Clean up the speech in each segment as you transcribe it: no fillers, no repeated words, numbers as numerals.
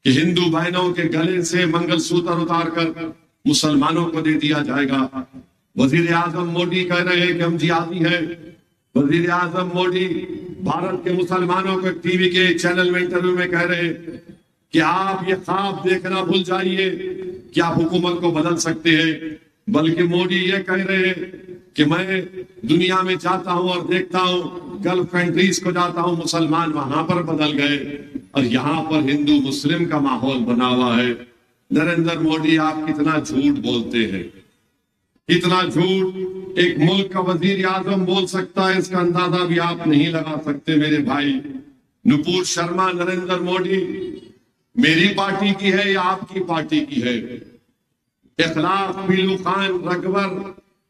کہ ہندو بہنوں کے گلے سے منگل سوتر اتار کر مسلمانوں کو دے دیا جائے گا۔ وزیر اعظم مودی کہہ رہے ہیں کہ ہم جہادی ہیں۔ وزیر اعظم مودی بھارت کے مسلمانوں کو ٹی وی کے چینل میں انٹرویو میں کہہ رہے ہیں کہ آپ یہ خواب دیکھنا بھول جائیے کہ آپ حکومت کو بدل سکتے ہیں، بلکہ مودی یہ کہہ رہے ہیں کہ میں دنیا میں جاتا ہوں اور دیکھتا ہوں، گلف کنٹریز کو جاتا ہوں، مسلمان وہاں پر بدل گئے اور یہاں پر ہندو مسلم کا ماحول بنا ہوا ہے۔ نریندر مودی آپ کتنا جھوٹ بولتے ہیں، کتنا جھوٹ ایک ملک کا وزیر اعظم بول سکتا ہے، اس کا اندازہ بھی آپ نہیں لگا سکتے میرے بھائی۔ نپور شرما نریندر مودی میری پارٹی کی ہے یا آپ کی پارٹی کی ہے؟ اخلاق پیلو خان رگور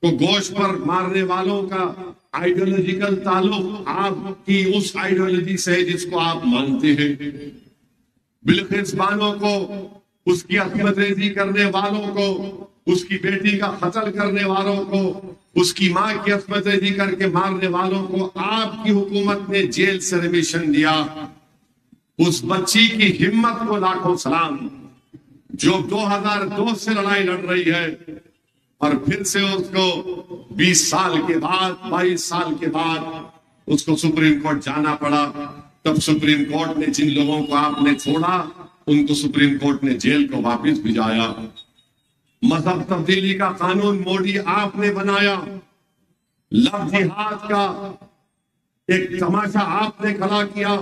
کو گوشت پر مارنے والوں کا آئیڈیولوجیکل تعلق آپ کی اس آئیڈیولوجی سے ہے جس کو آپ مانتے ہیں۔ بلقیس بانو کو، اس کی عصمت ریزی کرنے والوں کو، اس کی بیٹی کا قتل کرنے والوں کو، اس کی ماں کی عصمت ریزی کر کے مارنے والوں کو آپ کی حکومت نے جیل سے ریمیشن دیا۔ اس بچی کی ہمت کو لاکھوں سلام، جو 2002 سے لڑائی لڑ رہی ہے اور پھر سے اس کو 20 سال کے بعد 22 سال کے بعد اس کو سپریم کورٹ جانا پڑا۔ تب سپریم کورٹ نے جن لوگوں کو آپ نے چھوڑا ان کو سپریم کورٹ نے جیل کو واپس بھجایا۔ مذہب تبدیلی کا قانون مودی آپ نے بنایا۔ لو جہاد کا ایک تماشا آپ نے کھڑا کیا۔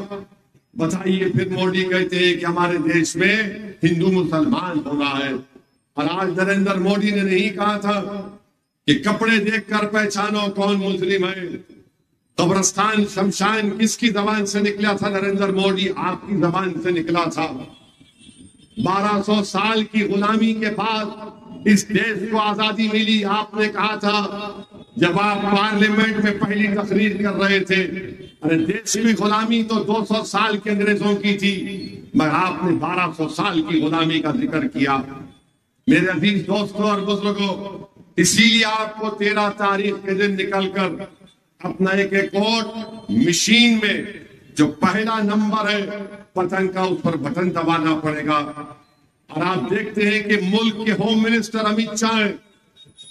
بتائیے پھر مودی کہتے ہیں کہ ہمارے دیش میں ہندو مسلمان ہو رہا ہے، اور آج نریندر مودی نے نہیں کہا تھا کہ کپڑے دیکھ کر پہچانو کون مسلم ہے؟ قبرستان شمشان کس کی زبان سے نکلا تھا؟ نریندر مودی آپ کی زبان سے نکلا تھا۔ 1200 سال کی غلامی کے بعد اس دیش کو آزادی ملی، آپ نے کہا تھا جب آپ پارلیمنٹ میں پہلی تقریر کر رہے تھے، ارے دیش کی غلامی تو 200 سال کے انگریزوں کی تھی، مگر آپ نے 1200 سال کی غلامی کا ذکر کیا۔ میرے عزیز دوستوں اور بزرگوں، اسی لیے آپ کو 13 تاریخ کے دن نکل کر اپنا ایک ووٹ مشین میں جو پہلا نمبر ہے پتنگ کا، اس پر بٹن دبانا پڑے گا۔ اور آپ دیکھتے ہیں کہ ملک کے ہوم منسٹر امت شاہ ہیں،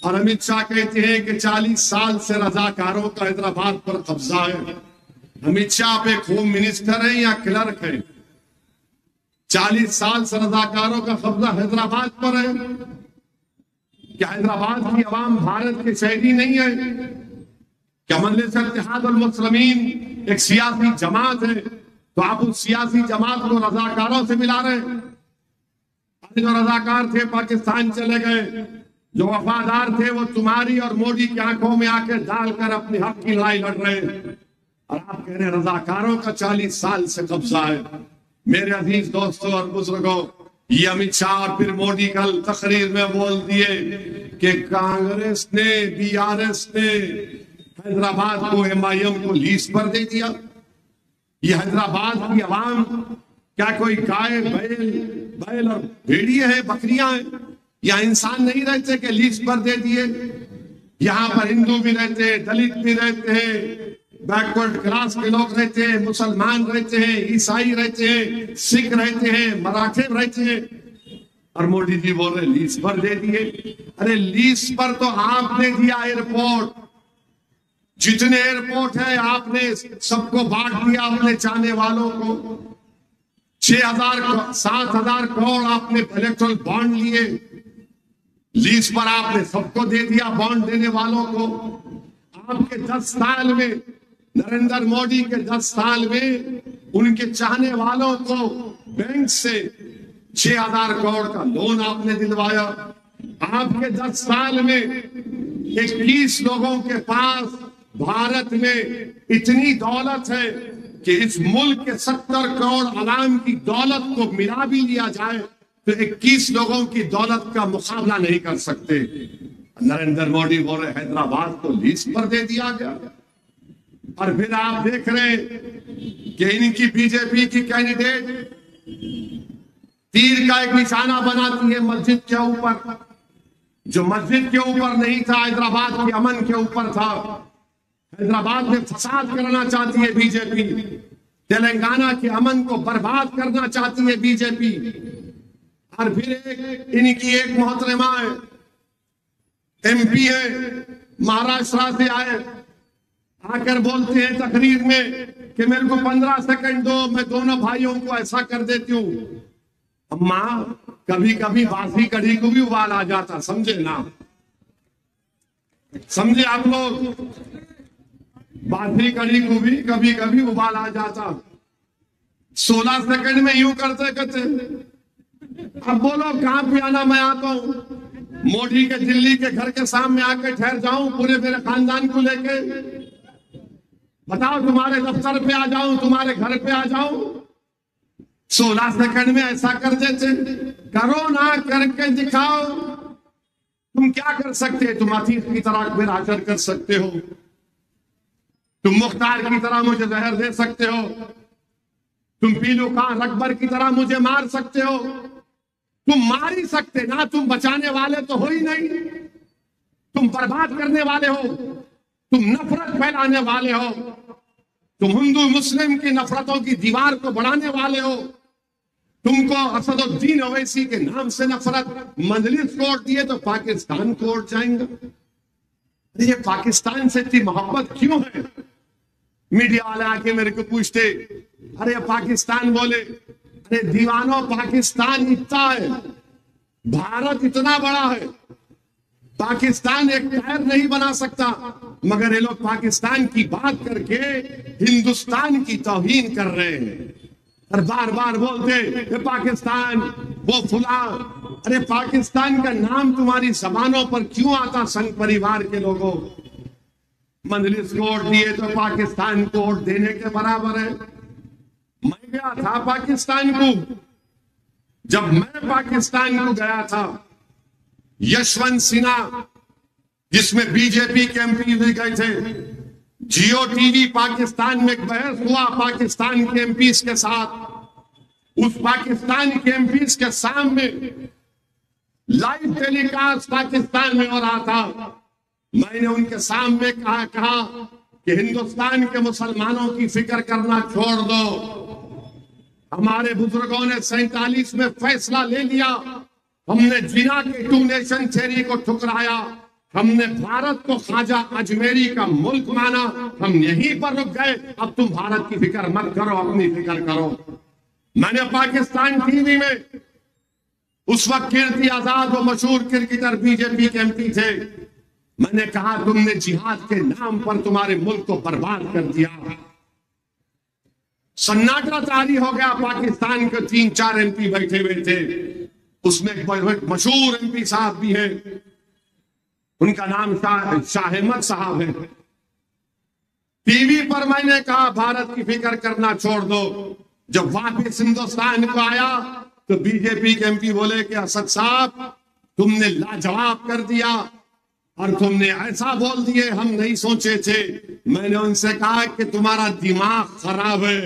اور امت شاہ کہتے ہیں کہ 40 سال سے رضاکاروں کا حیدرآباد پر قبضہ ہے۔ امت شاہ آپ ایک ہوم منسٹر ہیں یا کلرک ہیں؟ 40 سال سے رضاکاروں کا قبضہ حیدرآباد پر ہے۔ کیا حیدرآباد کی عوام بھارت کے شہری نہیں ہے؟ کیا مجلس اتحاد المسلمین ایک سیاسی جماعت ہے تو آپ اس سیاسی جماعت کو رضاکاروں سے ملا رہے ہیں؟ جو رضاکار تھے پاکستان چلے گئے، جو وفادار تھے وہ تمہاری اور مودی کی آنکھوں میں آ کے ڈال کر اپنے حق کی لڑائی لڑ رہے ہیں، اور آپ کہہ رہے ہیں رضاکاروں کا 40 سال سے قبضہ ہے۔ میرے عزیز دوستوں اور بزرگوں، یہ امت شاہ اور پھر مودی کل تقریر میں بول دیے کہ کانگریس نے، بی آر ایس نے حیدرآباد کو MIM کو لیز پر دے دیا۔ یہ حیدرآباد کی عوام کیا کوئی گائے بیل اور بھیڑیے ہیں، بکریاں ہیں؟ یا انسان نہیں رہتے کہ لیز پر دے دیے؟ یہاں پر ہندو بھی رہتے ہیں، دلت بھی رہتے ہیں، بیکورڈ کلاس کے لوگ رہتے ہیں، مسلمان رہتے ہیں، عیسائی رہتے ہیں، سکھ رہتے ہیں، مراٹھے رہتے ہیں، اور مودی جی بول رہے لیز پر دے دیے۔ ارے لیز پر تو آپ نے دیا ایئرپورٹ، جتنے ایئرپورٹ ہیں آپ نے سب کو بانٹ دیا اپنے چاہنے والوں کو۔ 7,000 کروڑ آپ نے الیکٹرل بانڈ لیے، لیز پر آپ نے سب کو دے دیا بانڈ دینے والوں کو۔ آپ کے 10 سال میں، نریندر مودی کے 10 سال میں ان کے چاہنے والوں کو بینک سے 6,000 کروڑ کا لون آپ نے دلوایا۔ آپ کے 10 سال میں 21 لوگوں کے پاس بھارت میں اتنی دولت ہے کہ اس ملک کے 70 کروڑ عوام کی دولت کو ملا بھی لیا جائے تو 21 لوگوں کی دولت کا مقابلہ نہیں کر سکتے۔ نریندر مودی بول رہے حیدرآباد کو لیز پر دے دیا گیا، اور پھر آپ دیکھ رہے ہیں کہ ان کی بی جے پی کی کینڈیڈیٹ تیر کا ایک نشانہ بناتی ہے مسجد کے اوپر، جو مسجد کے اوپر نہیں تھا، حیدرآباد کے امن کے اوپر تھا۔ حیدرآباد میں فساد کرنا چاہتی ہے بی جے پی، تلنگانہ کے امن کو برباد کرنا چاہتی ہے بی جے پی، اور پھر ان کی ایک محترمہ ہے، MP ہے، مہاراشٹرا سے آئے، آ کر بولتے ہیں تقریر میں کہ میرے کو 15 سیکنڈ دو، میں دونوں بھائیوں کو ایسا کر دیتی ہوں۔ اماں، کبھی کبھی باسی کڑھی کو بھی ابال آ جاتا، سمجھے نا؟ سمجھے آپ لوگ؟ باسی کڑھی کو بھی کبھی کبھی ابال آ جاتا۔ 16 سیکنڈ میں یوں کرتے کرتے اب بولو کہاں پہ آنا، میں آتا ہوں موڈی کے دلی کے گھر کے سامنے آ کے ٹھہر جاؤں پورے میرے خاندان کو لے کے؟ بتاؤ تمہارے دفتر پہ آ جاؤں، تمہارے گھر پہ آ جاؤں؟ 16 سیکنڈ میں ایسا کر دیتے؟ کرو نا، کر کے دکھاؤ۔ تم کیا کر سکتے؟ تم عتیق کی طرح میرا حشر کر سکتے ہو، تم مختار کی طرح مجھے زہر دے سکتے ہو، تم پیلو خان اکبر کی طرح مجھے مار سکتے ہو، تم مار ہی سکتے نا، تم بچانے والے تو ہو ہی نہیں، تم برباد کرنے والے ہو، تم نفرت پھیلانے والے ہو، تم ہندو مسلم کی نفرتوں کی دیوار کو بڑھانے والے ہو، تم کو اسد الدین اویسی کے نام سے نفرت، مجلس کو ووٹ دیے تو پاکستان کو ووٹ جائیں گے۔ یہ پاکستان سے اتنی محبت کیوں ہے؟ میڈیا والے آ کے میرے کو پوچھتے، ارے پاکستان بولے، ارے دیوانوں، پاکستان اتنا ہے، بھارت اتنا بڑا ہے، پاکستان ایک پیر نہیں بنا سکتا، مگر یہ لوگ پاکستان کی بات کر کے ہندوستان کی توہین کر رہے ہیں اور بار بار بولتے کہ پاکستان وہ فلاں۔ ارے پاکستان کا نام تمہاری زبانوں پر کیوں آتا سنگ پریوار کے لوگوں؟ مجلس کو ووٹ دیے تو پاکستان کو ووٹ دینے کے برابر ہے۔ میں گیا تھا پاکستان کو، جب میں پاکستان کو گیا تھا، یشونت سنہا جس میں BJP کے MP بھی گئے تھے، جیو TV پاکستان میں ایک بحث ہوا پاکستان کے MPs کے ساتھ، اس پاکستان کے MPs کے سامنے لائیو ٹیلی کاسٹ پاکستان میں ہو رہا تھا۔ میں نے ان کے سامنے کہا کہ ہندوستان کے مسلمانوں کی فکر کرنا چھوڑ دو، ہمارے بزرگوں نے 47 میں فیصلہ لے لیا، ہم نے جنا کے 2 نیشن تھیوری کو ٹھکرایا، ہم نے بھارت کو خواجہ اجمیری کا ملک مانا، ہم یہیں پر رک گئے، اب تم بھارت کی فکر مت کرو، اپنی فکر کرو۔ میں نے پاکستان TV میں، اس وقت کیرتی آزاد وہ مشہور کرکٹر BJP کے MP تھے، میں نے کہا تم نے جہاد کے نام پر تمہارے ملک کو برباد کر دیا۔ سناٹا طاری ہو گیا، پاکستان کے 3-4 MP بیٹھے ہوئے تھے، اس میں ایک مشہور MP صاحب بھی ہیں، ان کا نام شاہ احمد صاحب ہے۔ ٹی وی پر میں نے کہا بھارت کی فکر کرنا چھوڑ دو۔ جب واپس ہندوستان کو آیا تو BJP کے MP بولے کہ اسد صاحب تم نے لاجواب کر دیا اور تم نے ایسا بول دیے، ہم نہیں سوچے تھے۔ میں نے ان سے کہا کہ تمہارا دماغ خراب ہے،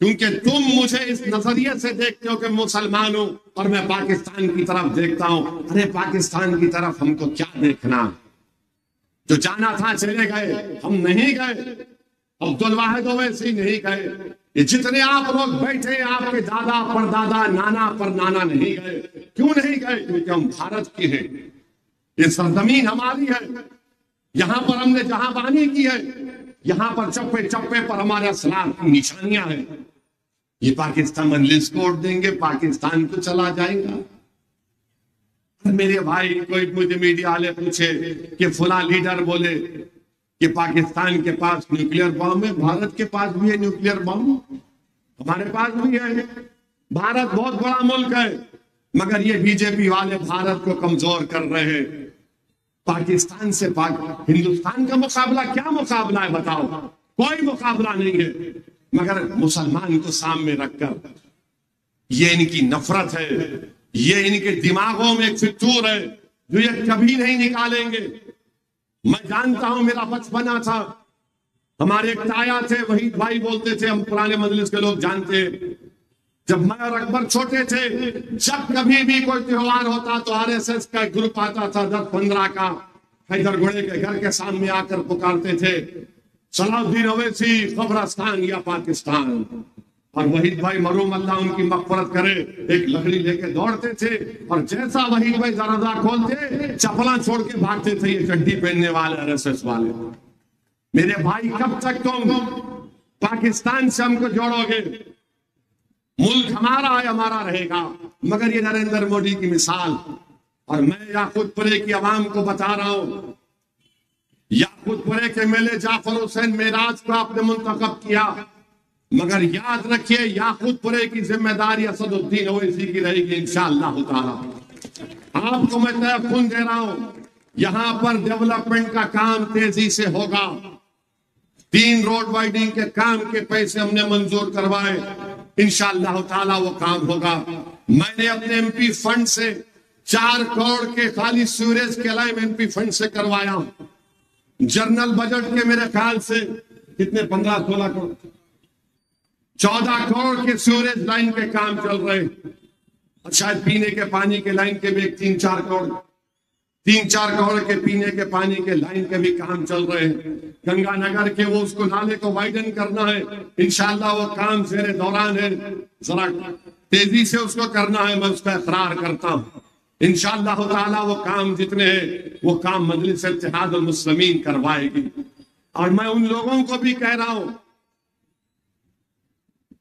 کیونکہ تم مجھے اس نظریے سے دیکھتے ہو کہ مسلمان ہوں اور میں پاکستان کی طرف دیکھتا ہوں۔ ارے پاکستان کی طرف ہم کو کیا دیکھنا، جو جانا تھا چلے گئے، ہم نہیں گئے، عبدالواحد اویسی نہیں گئے، یہ جتنے آپ لوگ بیٹھے آپ کے دادا پر دادا، نانا پر نانا نہیں گئے۔ کیوں نہیں گئے؟ کیونکہ ہم بھارت کے ہیں، یہ سرزمین ہماری ہے، یہاں پر ہم نے جہاں بانی کی ہے، یہاں پر چپے چپے پر ہمارے اسلام کی نشانیاں ہیں۔ یہ پاکستان مجلس کو ووٹ دیں گے، پاکستان کو چلا جائے گا۔ میرے بھائی کوئی مجھے میڈیا والے پوچھے کہ فلاں لیڈر بولے کہ پاکستان کے پاس نیوکلیئر بم ہے، بھارت کے پاس بھی ہے نیوکلیئر بم، ہمارے پاس بھی ہے۔ بھارت بہت بڑا ملک ہے، مگر یہ BJP والے بھارت کو کمزور کر رہے ہیں۔ پاکستان سے ہندوستان کا مقابلہ کیا مقابلہ ہے بتاؤ؟ کوئی مقابلہ نہیں ہے، مگر مسلمان کو سامنے رکھ کر یہ ان کی نفرت ہے، یہ ان کے دماغوں میں ایک فطور ہے جو یہ کبھی نہیں نکالیں گے۔ میں جانتا ہوں، میرا بچپنا تھا، ہمارے ایک تایا تھے وحید بھائی بولتے تھے، ہم پرانے مجلس کے لوگ جانتے، جب میں اور اکبر چھوٹے تھے، جب کبھی بھی کوئی تہوار ہوتا تو RSS کا ایک گروپ آتا تھا 10-15 کا، حیدر گھوڑے کے گھر کے سامنے آ کر پکارتے تھے صلاح الدین اویسی قبرستان یا پاکستان۔ اور وحید بھائی مرحوم اللہ ان کی مغفرت کرے ایک لکڑی لے کے دوڑتے تھے اور جیسا وحید بھائی دروازہ کھولتے چپلاں چھوڑ کے بھاگتے تھے یہ چڈی پہننے والے RSS والے. میرے بھائی کب تک تم پاکستان سے ہم کو جوڑو گے؟ ملک ہمارا ہے ہمارا رہے گا. مگر یہ نریندر مودی کی مثال. اور میں یاقوت پورے کی عوام کو بتا رہا ہوں یاقوت پورے کے میلے جعفر حسین معراج کو آپ نے منتخب کیا مگر یاد رکھیے یاقوت پورے کی ذمہ داری اسد الدین اویسی کی رہے گی انشاءاللہ تعالی. آپ کو میں تیقن دے رہا ہوں یہاں پر ڈیولپمنٹ کا کام تیزی سے ہوگا. 3 روڈ وائڈنگ کے کام کے پیسے ہم نے منظور کروائے انشاءاللہ تعالی وہ کام ہوگا. میں نے اپنے MP فنڈ سے 4 کروڑ کے خالی سیوریج کے لائن MP فنڈ سے کروایا. جنرل بجٹ کے میرے خیال سے کتنے 15-16 کروڑ 14 کروڑ کے سیوریج لائن کے کام چل رہے. شاید پینے کے پانی کے لائن کے بھی 3-4 کروڑ کے پینے کے پانی کے لائن کے بھی کام چل رہے ہیں. گنگا نگر کے وہ اس کو نالے کو وائڈن کرنا ہے انشاءاللہ وہ کام زیر دوران ہے. ذرا تیزی سے اس کو کرنا ہے. میں اس کا اقرار کرتا ہوں انشاءاللہ تعالی وہ کام جتنے ہیں وہ کام مجلس اتحاد المسلمین کروائے گی. اور میں ان لوگوں کو بھی کہہ رہا ہوں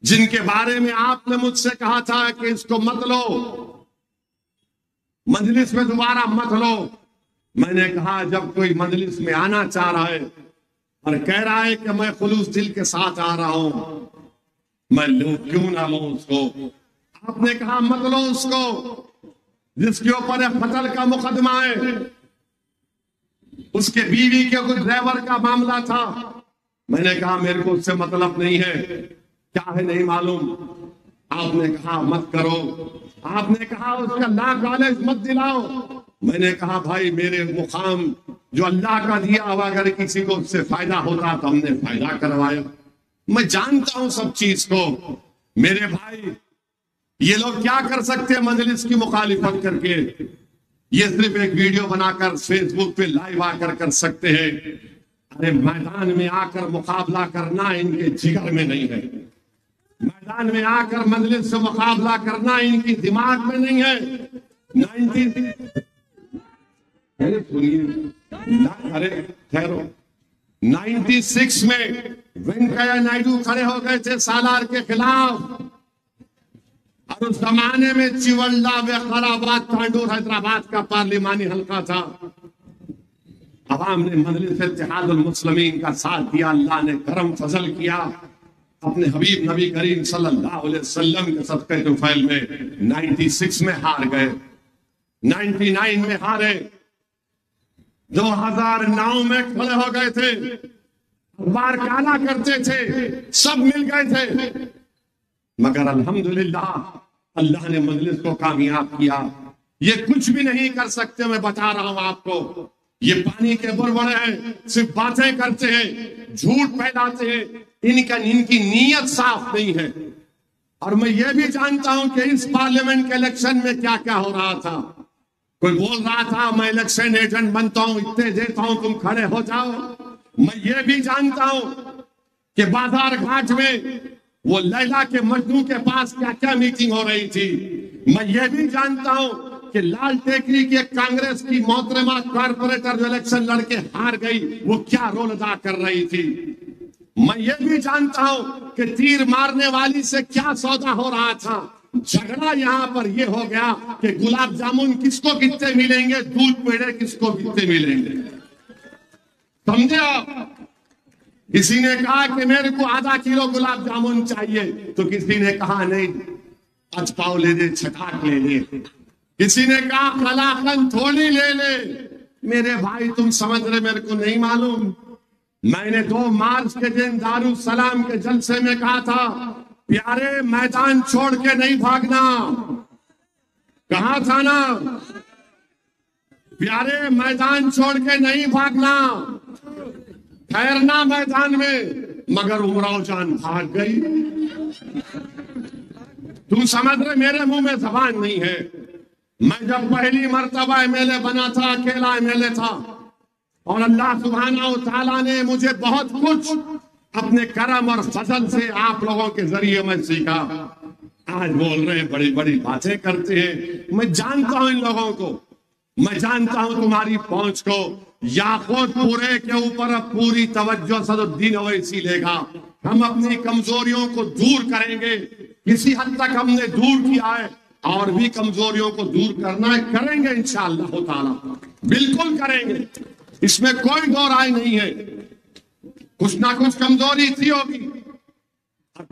جن کے بارے میں آپ نے مجھ سے کہا تھا کہ اس کو مت لو مجلس میں دوبارہ مت لو. میں نے کہا جب کوئی مجلس میں آنا چاہ رہا ہے اور کہہ رہا ہے کہ میں خلوص دل کے ساتھ آ رہا ہوں میں لوں کیوں نہ لوں اس کو. آپ نے کہا مت لو اس کو جس کے اوپر قتل کا مقدمہ ہے اس کے بیوی کے کچھ ڈرائیور کا معاملہ تھا. میں نے کہا میرے کو اس سے مطلب نہیں ہے کیا ہے نہیں معلوم. آپ نے کہا مت کرو. آپ نے کہا اس کا لا کالج مت دلاؤ. میں نے کہا بھائی میرے مقام جو اللہ کا دیا ہوا اگر کسی کو اس سے فائدہ ہوتا تو ہم نے فائدہ کروایا. میں جانتا ہوں سب چیز کو. میرے بھائی یہ لوگ کیا کر سکتے ہیں مجلس کی مخالفت کر کے؟ یہ صرف ایک ویڈیو بنا کر فیس بک پہ لائیو آ کر سکتے ہیں. ارے میدان میں آ کر مقابلہ کرنا ان کے جگر میں نہیں ہے. میدان میں آ کر مجلس سے مقابلہ کرنا ان کی دماغ میں نہیں ہے. 96 میں وینکیا نائیڈو کھڑے ہو گئے تھے سالار کے خلاف اور اس زمانے میں چیولڈا وقارآباد تانڈور حیدرآباد کا پارلیمانی حلقہ تھا. عوام نے مجلس اتحاد المسلمین کا ساتھ دیا. اللہ نے کرم فضل کیا اپنے حبیب نبی کریم صلی اللہ علیہ وسلم کے صدقے طفیل میں 96 میں ہار گئے. 99 میں ہارے. 2009 میں کھڑے ہو گئے تھے. بار کالا کرتے تھے سب مل گئے تھے مگر الحمدللہ اللہ نے مجلس کو کامیاب کیا. یہ کچھ بھی نہیں کر سکتے. میں بتا رہا ہوں آپ کو یہ پانی کے بربڑے ہیں صرف باتیں کرتے ہیں جھوٹ پھیلاتے ہیں. ان کی نیت صاف نہیں ہے. اور میں یہ بھی جانتا ہوں کہ اس پارلیمنٹ کے الیکشن میں کیا کیا ہو رہا تھا. کوئی بول رہا تھا میں الیکشن ایجنٹ بنتا ہوں اتنے دیتا ہوں تم کھڑے ہو جاؤ. میں یہ بھی جانتا ہوں کہ بازار گھاٹ میں وہ لیلا کے مجنو کے پاس کیا کیا میٹنگ ہو رہی تھی. میں یہ بھی جانتا ہوں کہ لال ٹیکری کی ایک کانگریس کی محترمہ کارپوریٹر جو الیکشن لڑ کے ہار گئی وہ کیا رول ادا کر رہی تھی. میں یہ بھی جانتا ہوں کہ تیر مارنے والی سے کیا سودا ہو رہا تھا. جھگڑا یہاں پر یہ ہو گیا کہ گلاب جامن کس کو کتنے ملیں گے دودھ پیڑے کس کو کتنے ملیں گے. سمجھے آپ؟ کسی نے کہا کہ میرے کو آدھا کلو گلاب جامن چاہیے تو کسی نے کہا نہیں 5 پاؤ لے لے چھٹاک لے لے. کسی نے کہا قلاقند تھوڑی لے لے. میرے بھائی تم سمجھ رہے میرے کو نہیں معلوم. میں نے 2 مارچ کے دن دارالسلام کے جلسے میں کہا تھا پیارے میدان چھوڑ کے نہیں بھاگنا. کہا تھا نا پیارے میدان چھوڑ کے نہیں بھاگنا ٹھہرنا میدان میں. مگر امراؤ جان بھاگ گئی. تم سمجھ رہے میرے منہ میں زبان نہیں ہے. میں جب پہلی مرتبہ MLA بنا تھا اکیلا MLA تھا اور اللہ سبحانہ و تعالیٰ نے مجھے بہت کچھ اپنے کرم اور فضل سے آپ لوگوں کے ذریعے میں سیکھا. آج بول رہے ہیں بڑی بڑی باتیں کرتے ہیں. میں جانتا ہوں ان لوگوں کو, میں جانتا ہوں تمہاری پہنچ کو. یاقوت پورے کے اوپر اب پوری توجہ صدر الدین اویسی لے گا. ہم اپنی کمزوریوں کو دور کریں گے. کسی حد تک ہم نے دور کیا ہے, اور بھی کمزوریوں کو دور کرنا ہے, کریں گے انشاءاللہ تعالی, بالکل کریں گے, اس میں کوئی دو رائے نہیں ہے. کچھ نہ کچھ کمزوری تھی ہوگی,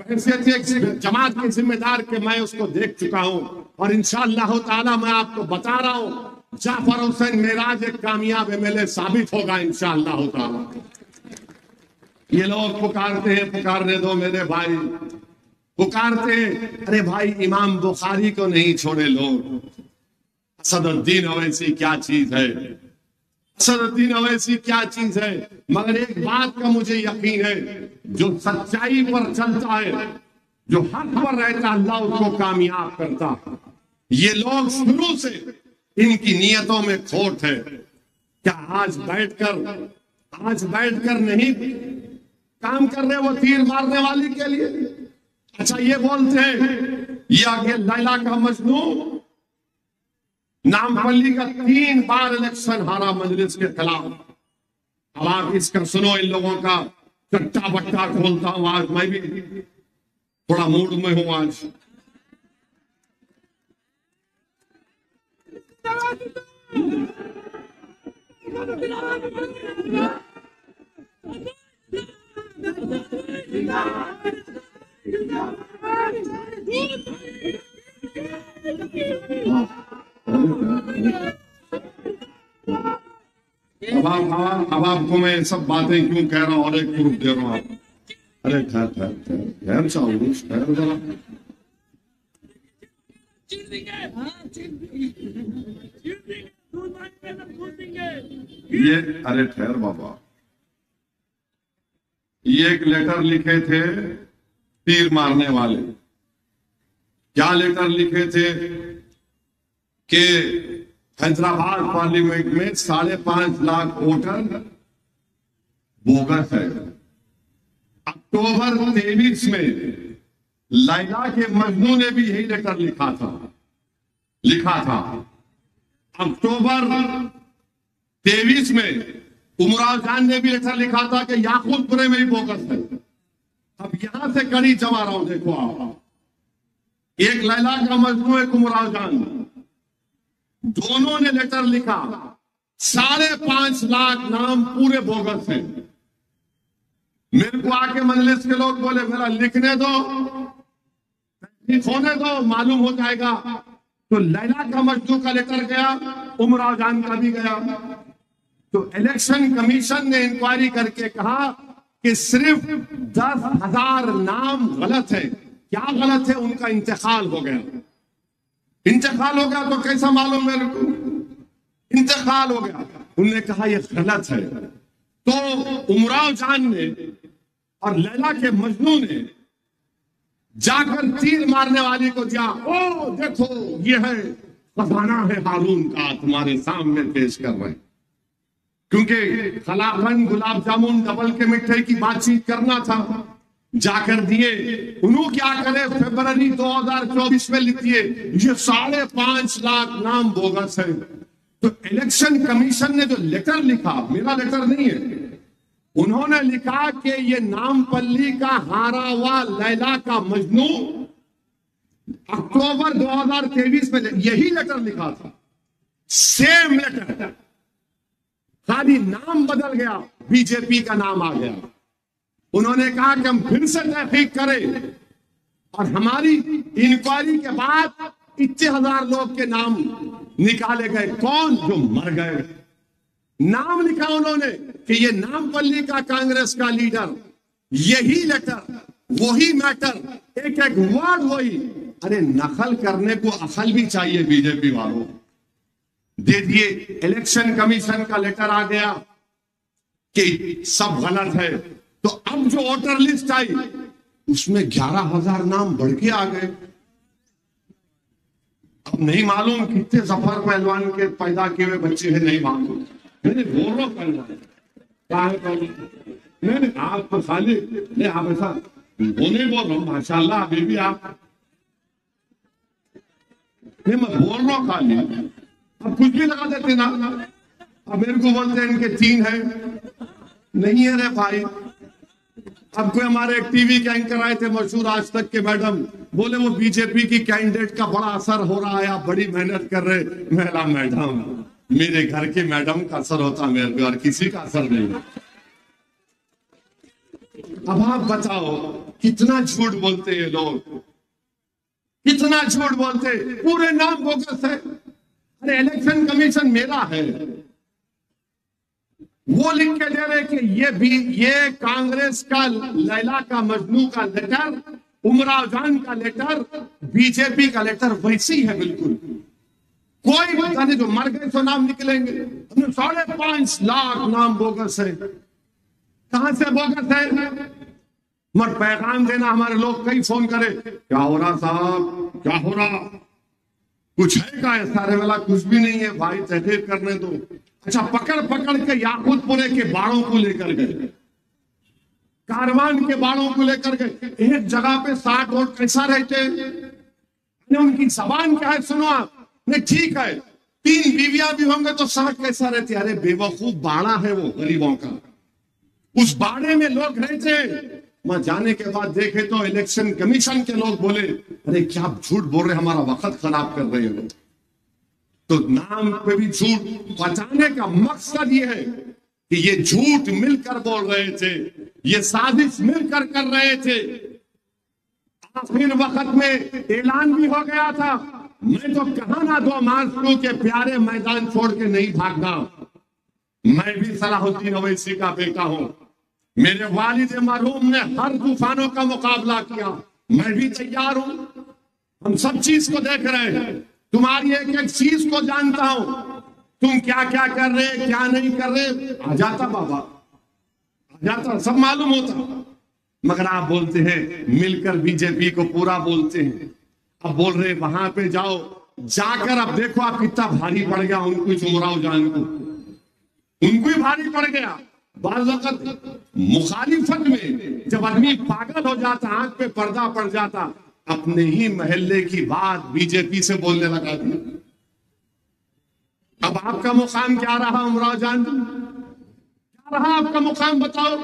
حیثیت ایک جماعت کے ذمہ دار کے میں اس کو دیکھ چکا ہوں, اور انشاءاللہ تعالی میں آپ کو بتا رہا ہوں جعفر حسین معراج ایک کامیاب ایم ایل اے ثابت ہوگا انشاءاللہ تعالی. یہ لوگ پکارتے ہیں, پکارنے دو میرے بھائی, پکارتے ہیں. ارے بھائی امام بخاری کو نہیں چھوڑے لوگ. اسد الدین اویسی کیا چیز ہے, اسد الدین اویسی کیا چیز ہے. مگر ایک بات کا مجھے یقین ہے, جو سچائی پر چلتا ہے, جو حق پر رہتا, اللہ اس کو کامیاب کرتا. یہ لوگ شروع سے ان کی نیتوں میں کھوٹ ہے. کیا آج بیٹھ کر نہیں کام کر رہے وہ تیر مارنے والی کے لیے؟ اچھا یہ بولتے ہیں یہ لیلا کا مجنو نامپلی کا 3 بار الیکشن ہارا مجلس کے خلاف. اب آپ اس کا سنو, ان لوگوں کا چٹا بٹا کھولتا ہوں. آج میں بھی تھوڑا موڈ میں ہوں. آج اب آپ کو میں سب باتیں کیوں کہہ رہا ہوں اور ایک پروف دے رہا ہوں آپ. ارے ٹھہر ذرا. یہ ارے ٹھہر بابا, یہ ایک لیٹر لکھے تھے تیر مارنے والے. کیا لیٹر لکھے تھے کہ حیدرآباد پارلیمنٹ میں 5.5 لاکھ ووٹر بوگس ہے. اکتوبر 23 میں لیلا کے مجنو نے بھی یہی لیٹر لکھا تھا. اکتوبر 23 میں امراؤ جان نے بھی لیٹر لکھا تھا کہ یاقوت پورے میں ہی بوگس ہے. اب یہاں سے کڑی جما رہا ہوں, دیکھو آپ, ایک لیلا کا مجنو, ایک امراؤ جان, دونوں نے لیٹر لکھا. 5.5 لاکھ نام پورے بوگس ہیں. میرے کو آ کے مجلس کے لوگ بولے میرا لکھنے دو, ہونے دو, معلوم ہو جائے گا. تو لیلا کا مجنو کا لیٹر گیا, امراؤ جان کا بھی گیا. تو الیکشن کمیشن نے انکوائری کر کے کہا کہ صرف 10,000 نام غلط ہے. کیا غلط ہے؟ ان کا انتقال ہو گیا. انتقال ہو گیا تو کیسا معلوم میرے کو؟ انتقال ہو گیا. انہوں نے کہا یہ غلط ہے. تو امراؤ جان نے اور لیلا کے مجنو نے جا کر تیر مارنے والی کو دیا. او دیکھو یہ ہے خزانہ ہے ہارون کا, تمہارے سامنے پیش کر رہے ہیں. کیونکہ خلاقند گلاب جامن ڈبل کے مٹھائی کی بات چیت کرنا تھا, جا کر دیے. انہوں کیا کرے, فیبرری 2024 میں لکھ دیے یہ 5.5 لاکھ نام بوگس ہے. تو الیکشن کمیشن نے جو لیٹر لکھا, میرا لیٹر نہیں ہے, انہوں نے لکھا کہ یہ نام پلی کا ہارا ہوا لیلا کا مجنو اکتوبر 2023 میں یہی لیٹر لکھا تھا. سیم لیٹر, خالی نام بدل گیا, بی جے پی کا نام آ گیا. انہوں نے کہا کہ ہم پھر سے تحقیق کریں, اور ہماری انکوائری کے بعد 21,000 لوگ کے نام نکالے گئے. کون؟ جو مر گئے. نام لکھا انہوں نے کہ یہ نام پلی کا کانگریس کا لیڈر, یہی لیٹر, وہی میٹر, ایک ایک ورڈ وہی. ارے نقل کرنے کو عقل بھی چاہیے بی جے پی والوں. دے دیے. الیکشن کمیشن کا لیٹر آ گیا کہ سب غلط ہے. تو اب جو ووٹر لسٹ آئی اس میں 11,000 نام بڑھ کے آ گئے. اب نہیں معلوم کتنے ظفر پہلوان کے پیدا کیے ہوئے بچے ہیں, نہیں معلوم. میں نے بول رہا ہوں نہیں آپ تو خالی نہیں، آپ ایسا وہ نہیں بول رہا ہوں، ماشاء اللہ ابھی بھی آپ نہیں، میں بول رہا ہوں خالی اب کچھ بھی لگا دیتے نا، اب میرے کو بولتے ہیں ان کے 3 ہیں، نہیں ہے رے بھائی۔ اب کوئی ہمارے ایک ٹی وی کے اینکر آئے تھے مشہور آج تک کے میڈم، بولے وہ بی جے پی کی کینڈیڈیٹ کا بڑا اثر ہو رہا ہے، آپ بڑی محنت کر رہے۔ میں کہا میڈم میرے گھر کے میڈم کا اثر ہوتا میرے پہ، اور کسی کا اثر نہیں۔ اب آپ بتاؤ کتنا جھوٹ بولتے یہ لوگ، کتنا جھوٹ بولتے، پورے نام بوگس ہے۔ ارے الیکشن کمیشن میرا ہے، وہ لکھ کے دے رہے کہ یہ کانگریس کا لیلا کا مجنو کا لیٹر، امراؤ جان کا لیٹر، بی جے پی کا لیٹر ویسی ہے بالکل۔ کوئی پتہ نہیں، جو مر گئے تو نام نکلیں گے۔ 5.5 لاکھ نام بوگس ہے، کہاں سے بوگس ہے؟ مر پیغام دینا، ہمارے لوگ کئی فون کرے، کیا ہو رہا صاحب، کیا ہو رہا، کچھ ہے کا؟ سارے والا کچھ بھی نہیں ہے بھائی، تحقیق کرنے دو۔ اچھا پکڑ کے یاقوت پورے کے باڑوں کو لے کر گئے، کاروان کے باڑوں کو لے کر گئے، ایک جگہ پہ 60 ووٹ کیسا رہتے؟ ان کی زبان کیا ہے سنو آپ، نہیں ٹھیک ہے 3 بیویاں بھی ہوں گے تو 60 کیسا رہتے؟ ارے بے وقوف، باڑا ہے وہ غریبوں کا، اس باڑے میں لوگ رہتے۔ وہاں جانے کے بعد دیکھے تو الیکشن کمیشن کے لوگ بولے ارے کیا جھوٹ بول رہے، ہمارا وقت خراب کر رہے ہیں۔ تو نام پہ بھی جھوٹ بچانے کا مقصد یہ ہے کہ یہ جھوٹ مل کر بول رہے تھے، یہ سازش مل کر رہے تھے۔ آخر وقت میں اعلان بھی ہو گیا تھا، میں تو کہا نا 2 مارچ کو کہ پیارے میدان چھوڑ کے نہیں بھاگنا۔ میں بھی صلاح الدین اویسی کا بیٹا ہوں، میرے والد مرحوم نے ہر طوفانوں کا مقابلہ کیا، میں بھی تیار ہوں۔ ہم سب چیز کو دیکھ رہے ہیں، تمہاری ایک ایک چیز کو جانتا ہوں، تم کیا کیا کر رہے کیا نہیں کر رہے، آ جاتا بابا، آ جاتا، سب معلوم ہوتا۔ مگر آپ بولتے ہیں مل کر بی جے پی کو پورا بولتے ہیں۔ اب بول رہے وہاں پہ جاؤ، جا کر اب دیکھو آپ کتنا بھاری پڑ گیا ان کو، امراؤ جان کو، ان کو ہی بھاری پڑ گیا۔ بعض وقت مخالفت میں جب آدمی پاگل ہو جاتا، آنکھ پہ پردہ پڑ جاتا، اپنے ہی محلے کی بات بی جے پی سے بولنے لگا دیا۔ اب آپ کا مقام کیا رہا امراؤ جان، کیا رہا آپ کا مقام بتاؤ؟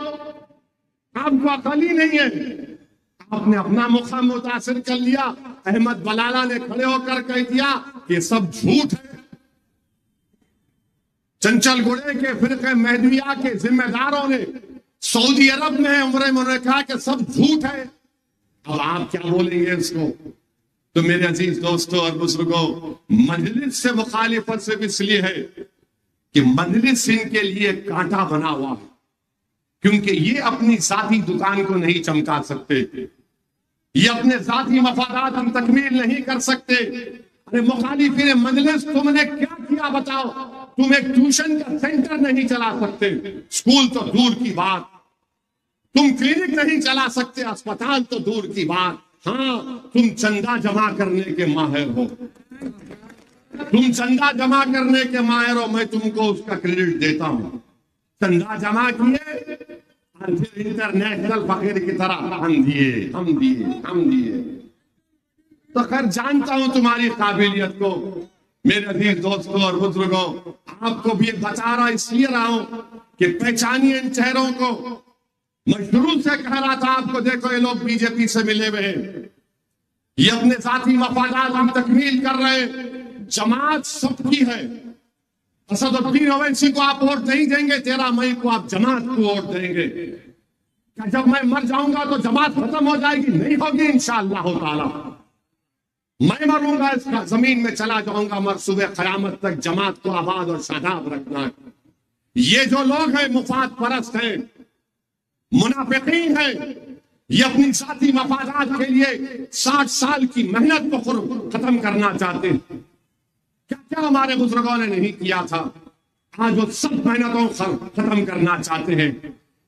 آپ کو عقل ہی نہیں ہے، آپ نے اپنا مقام متاثر کر لیا۔ احمد بلالہ نے کھڑے ہو کر کہہ دیا کہ سب جھوٹ ہے، چنچل گڑے کے فرقہ مہدویہ کے ذمہ داروں نے سعودی عرب میں عمرے میں نے کہا کہ سب جھوٹ ہے۔ اب آپ کیا بولیں گے اس کو؟ تو میرے عزیز دوستوں اور بزرگوں، مجلس سے مخالفت صرف اس لیے ہے کہ مجلس ان کے لیے کانٹا بنا ہوا ہے، کیونکہ یہ اپنی ذاتی دکان کو نہیں چمکا سکتے، یہ اپنے ذاتی مفادات کی تکمیل نہیں کر سکتے۔ ارے مخالفین مجلس، تم نے کیا کیا بتاؤ؟ تم ایک ٹیوشن کا سینٹر نہیں چلا سکتے، اسکول تو دور کی بات، تم کلینک نہیں چلا سکتے، اسپتال تو دور کی بات۔ ہاں تم چندہ جمع کرنے کے ماہر ہو، تم چندہ جمع کرنے کے ماہر ہو، میں تم کو اس کا کریڈٹ دیتا ہوں۔ چندہ جمع کیے اور پھر انٹرنیشنل فقیر کی طرح ہم دیے۔ تو خیر جانتا ہوں تمہاری قابلیت کو، میرے عزیز دوستوں اور بزرگوں، آپ کو بھی بتا رہا اس لیے رہا ہوں کہ پہچانیے ان چہروں کو۔ میں شروع سے کہہ رہا تھا آپ کو، دیکھو یہ لوگ بی جے پی سے ملے ہوئے ہیں، یہ اپنے ذاتی مفادات کی تکمیل کر رہے ہیں۔ جماعت سب کی ہے، اسد الدین اویسی کو آپ ووٹ نہیں دیں گے، 13 مئی کو آپ جماعت کو ووٹ دیں گے۔ کیا جب میں مر جاؤں گا تو جماعت ختم ہو جائے گی؟ نہیں ہوگی انشاءاللہ تعالی۔ میں مروں گا، اس کا زمین میں چلا جاؤں گا، مر صبح قیامت تک جماعت کو آباد اور شاداب رکھنا ہے۔ یہ جو لوگ ہیں مفاد پرست ہیں، منافقین ہیں، یہ اپنی ذاتی مفادات کے لیے 60 سال کی محنت کو ختم کرنا چاہتے ہیں۔ کیا کیا ہمارے بزرگوں نے نہیں کیا تھا، آج وہ سب محنتوں ختم کرنا چاہتے ہیں۔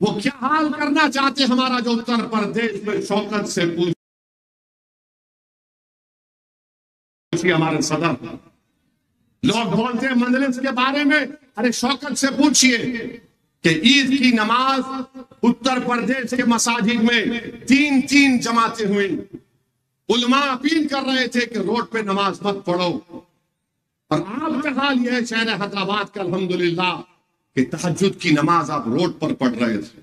وہ کیا حال کرنا چاہتے ہیں ہمارا جو اتر پردیش میں شوکت سے پوچھ ہمارے صدر لوگ بولتے ہیں مجلس کے بارے میں، ارے شوکت سے پوچھئے کہ عید کی نماز اتر پردیش کے مساجد میں 3 جماعتیں ہوئیں. علماء اپیل کر رہے تھے کہ روڈ پہ نماز مت پڑھو، اور آپ کا حال یہ ہے شہر حیدرآباد کا الحمدللہ کہ تہجد کی نماز آپ روڈ پر پڑھ رہے تھے.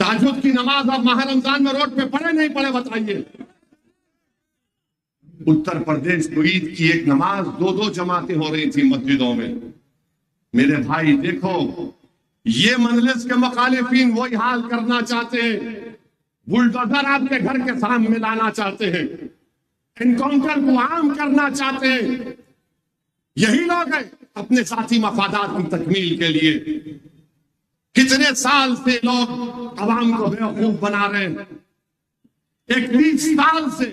تہجد کی نماز آپ ماہ رمضان میں روڈ پہ پڑھے نہیں پڑھے بتائیے؟ اتر پردیش کو عید کی ایک نماز 2 جماعتیں ہو رہی تھی مسجدوں میں. میرے بھائی دیکھو، یہ مجلس کے مخالفین وہی حال کرنا چاہتے ہیں. بلڈوزر آپ کے گھر کے سامنے لانا چاہتے ہیں، انکاؤنٹر کو عام کرنا چاہتے ہیں. یہی لوگ ہیں اپنے ذاتی مفادات کی تکمیل کے لیے. کتنے سال سے لوگ عوام کو بیوقوف بنا رہے ہیں. 21 سال سے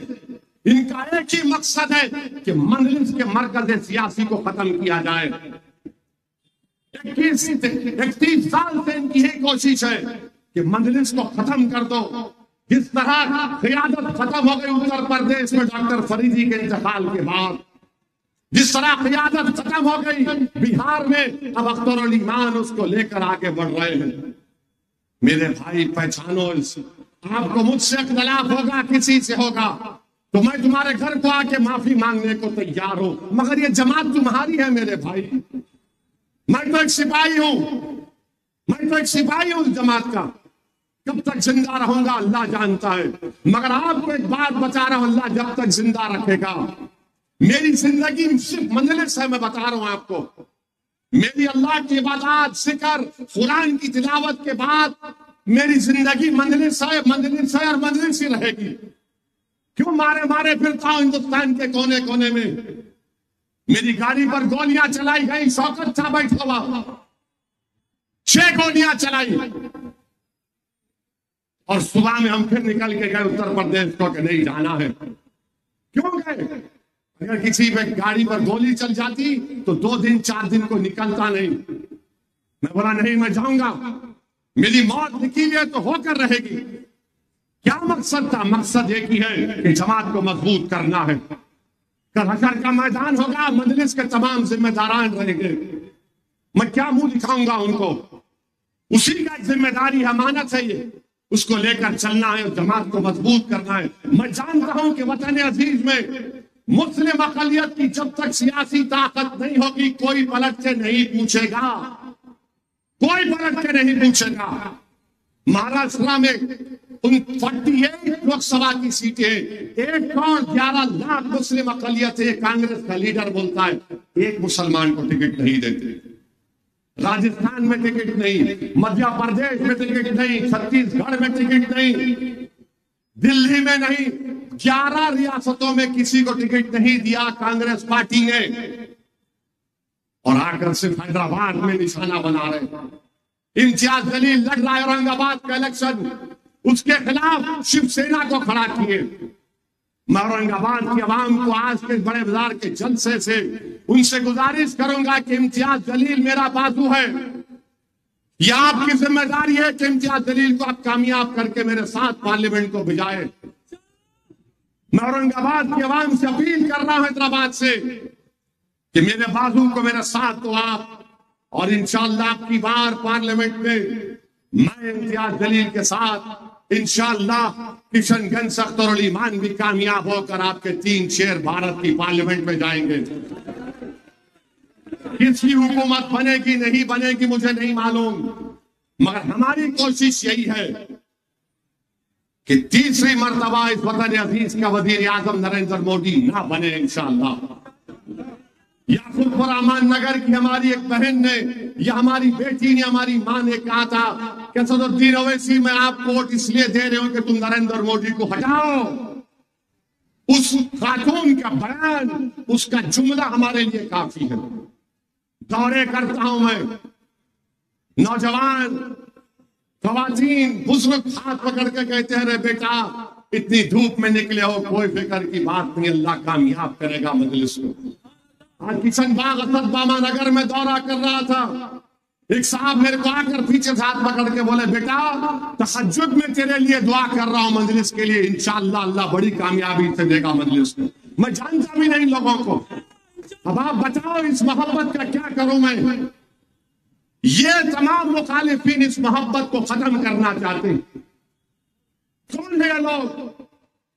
ان کا ایک ہی مقصد ہے کہ مجلس کے مرکز سیاسی کو ختم کیا جائے. 31 سال سے ان کی یہی کوشش ہے کہ مجلس کو ختم کر دو. جس طرح قیادت ختم ہو گئی اتر پردیش میں ڈاکٹر فریدی کے انتقال کے بعد، جس طرح قیادت ختم ہو گئی بہار میں، اب اختر علی خان اس کو لے کر آگے بڑھ رہے ہیں. میرے بھائی پہچانو، آپ کو مجھ سے اختلاف ہوگا، کسی سے ہوگا، تو میں تمہارے گھر کو آ کے معافی مانگنے کو تیار ہوں، مگر یہ جماعت تمہاری ہے میرے بھائی. میں تو ایک سپاہی ہوں اس جماعت کا. کب تک زندہ رہوں گا اللہ جانتا ہے، مگر آپ کو ایک بات بتا رہا ہوں، اللہ جب تک زندہ رکھے گا. میری زندگی صرف مجلس ہے، میں بتا رہا ہوں آپ کو. میری اللہ کی عبادات، ذکر، قرآن کی تلاوت کے بعد میری زندگی مجلس ہے اور مجلس ہی رہے گی. کیوں مارے پھرتا ہوں ہندوستان کے کونے کونے میں؟ میری گاڑی پر گولیاں چلائی گئی، شوکت تھا بیٹھا ہوا، 6 گولیاں چلائی، اور صبح میں ہم پھر نکل کے گئے اتر پردیش کو کہ نہیں جانا ہے. کیوں گئے؟ اگر کسی پہ گاڑی پر گولی چل جاتی تو 2 دن 4 دن کو نکلتا نہیں. میں بولا نہیں، میں جاؤں گا، میری موت لکھی ہے تو ہو کر رہے گی. کیا مقصد تھا؟ مقصد ایک ہی ہے کہ جماعت کو مضبوط کرنا ہے. کل حشر کا میدان ہوگا، مجلس کے تمام ذمہ داران رہیں گے، میں کیا منہ دکھاؤں گا ان کو؟ اسی کا ایک ذمہ داری امانت ہے، یہ اس کو لے کر چلنا ہے، جماعت کو مضبوط کرنا ہے. میں جانتا ہوں کہ وطن عزیز میں مسلم اقلیت کی جب تک سیاسی طاقت نہیں ہوگی، کوئی پلٹ کے نہیں پوچھے گا، کوئی پلٹ کے نہیں پوچھے گا. مہاراشٹر میں 48 لوک سبھا کی سیٹیں، 1.11 لاکھ مسلم اقلیت ہے. کانگریس کا لیڈر بولتا ہے ایک مسلمان کو ٹکٹ نہیں دیتے. راجستھان میں ٹکٹ نہیں، مدھیہ پردیش میں ٹکٹ نہیں، چھتیس گڑھ میں ٹکٹ نہیں، دلی میں نہیں، 11 ریاستوں میں کسی کو ٹکٹ نہیں دیا کانگریس پارٹی نے. اور آ کر صرف حیدرآباد میں نشانہ بنا رہے. امتیاز جلیل لڑ رہا ہے اورنگ آباد کا الیکشن، اس کے خلاف شیو سینا کو کھڑا کیے. میں اورنگ آباد کی عوام کو آج کے بڑے بازار کے جلسے سے ان سے گزارش کروں گا کہ امتیاز جلیل میرا بازو ہے. یہ آپ کی ذمہ داری ہے کہ امتیاز جلیل کو آپ کامیاب کر کے میرے ساتھ پارلیمنٹ کو بھجائے. میں اورنگ آباد کی عوام سے اپیل کر رہا ہوں، حیدرآباد سے، کہ میرے بازو کو میرے ساتھ دو آپ، اور انشاءاللہ آپ کی بار پارلیمنٹ میں میں امتیاز جلیل کے ساتھ انشاءاللہ کشن گنج سے اختر علی خان بھی کامیاب ہو کر آپ کے 3 شہر بھارت کی پارلیمنٹ میں جائیں گے. کس کی حکومت بنے گی نہیں بنے گی مجھے نہیں معلوم، مگر ہماری کوشش یہی ہے کہ تیسری مرتبہ اس وطن عزیز کا وزیر اعظم نریندر مودی نہ بنے انشاءاللہ. یعقوب پور امان نگر کی ہماری ایک بہن نے یا ہماری بیٹی نے، ہماری ماں نے کہا تھا کہ اسد الدین اویسی میں آپ کو ووٹ اس لیے دے رہے ہوں کہ تم نریندر مودی کو ہٹاؤ. اس خاتون کا بیان، اس کا جملہ ہمارے لیے کافی ہے. دورے کرتا ہوں میں، نوجوان خواتین بزرگ ہاتھ پکڑ کے کہتے ہیں رے بیٹا اتنی دھوپ میں نکلے ہو، کوئی فکر کی بات نہیں، اللہ کامیاب کرے گا مجلس کو. آج کشن باغ اسد باما نگر میں دورہ کر رہا تھا، ایک صاحب میرے کو آ کر پیچھے سے ہاتھ پکڑ کے بولے بیٹا تہجد میں تیرے لیے دعا کر رہا ہوں مجلس کے لیے، انشاءاللہ اللہ بڑی کامیابی سے دے گا مجلس کو. میں جانتا بھی نہیں لوگوں کو. اب آپ بتاؤ اس محبت کا کیا کروں میں؟ یہ تمام مخالفین اس محبت کو ختم کرنا چاہتے ہیں۔ کون ہے یہ لوگ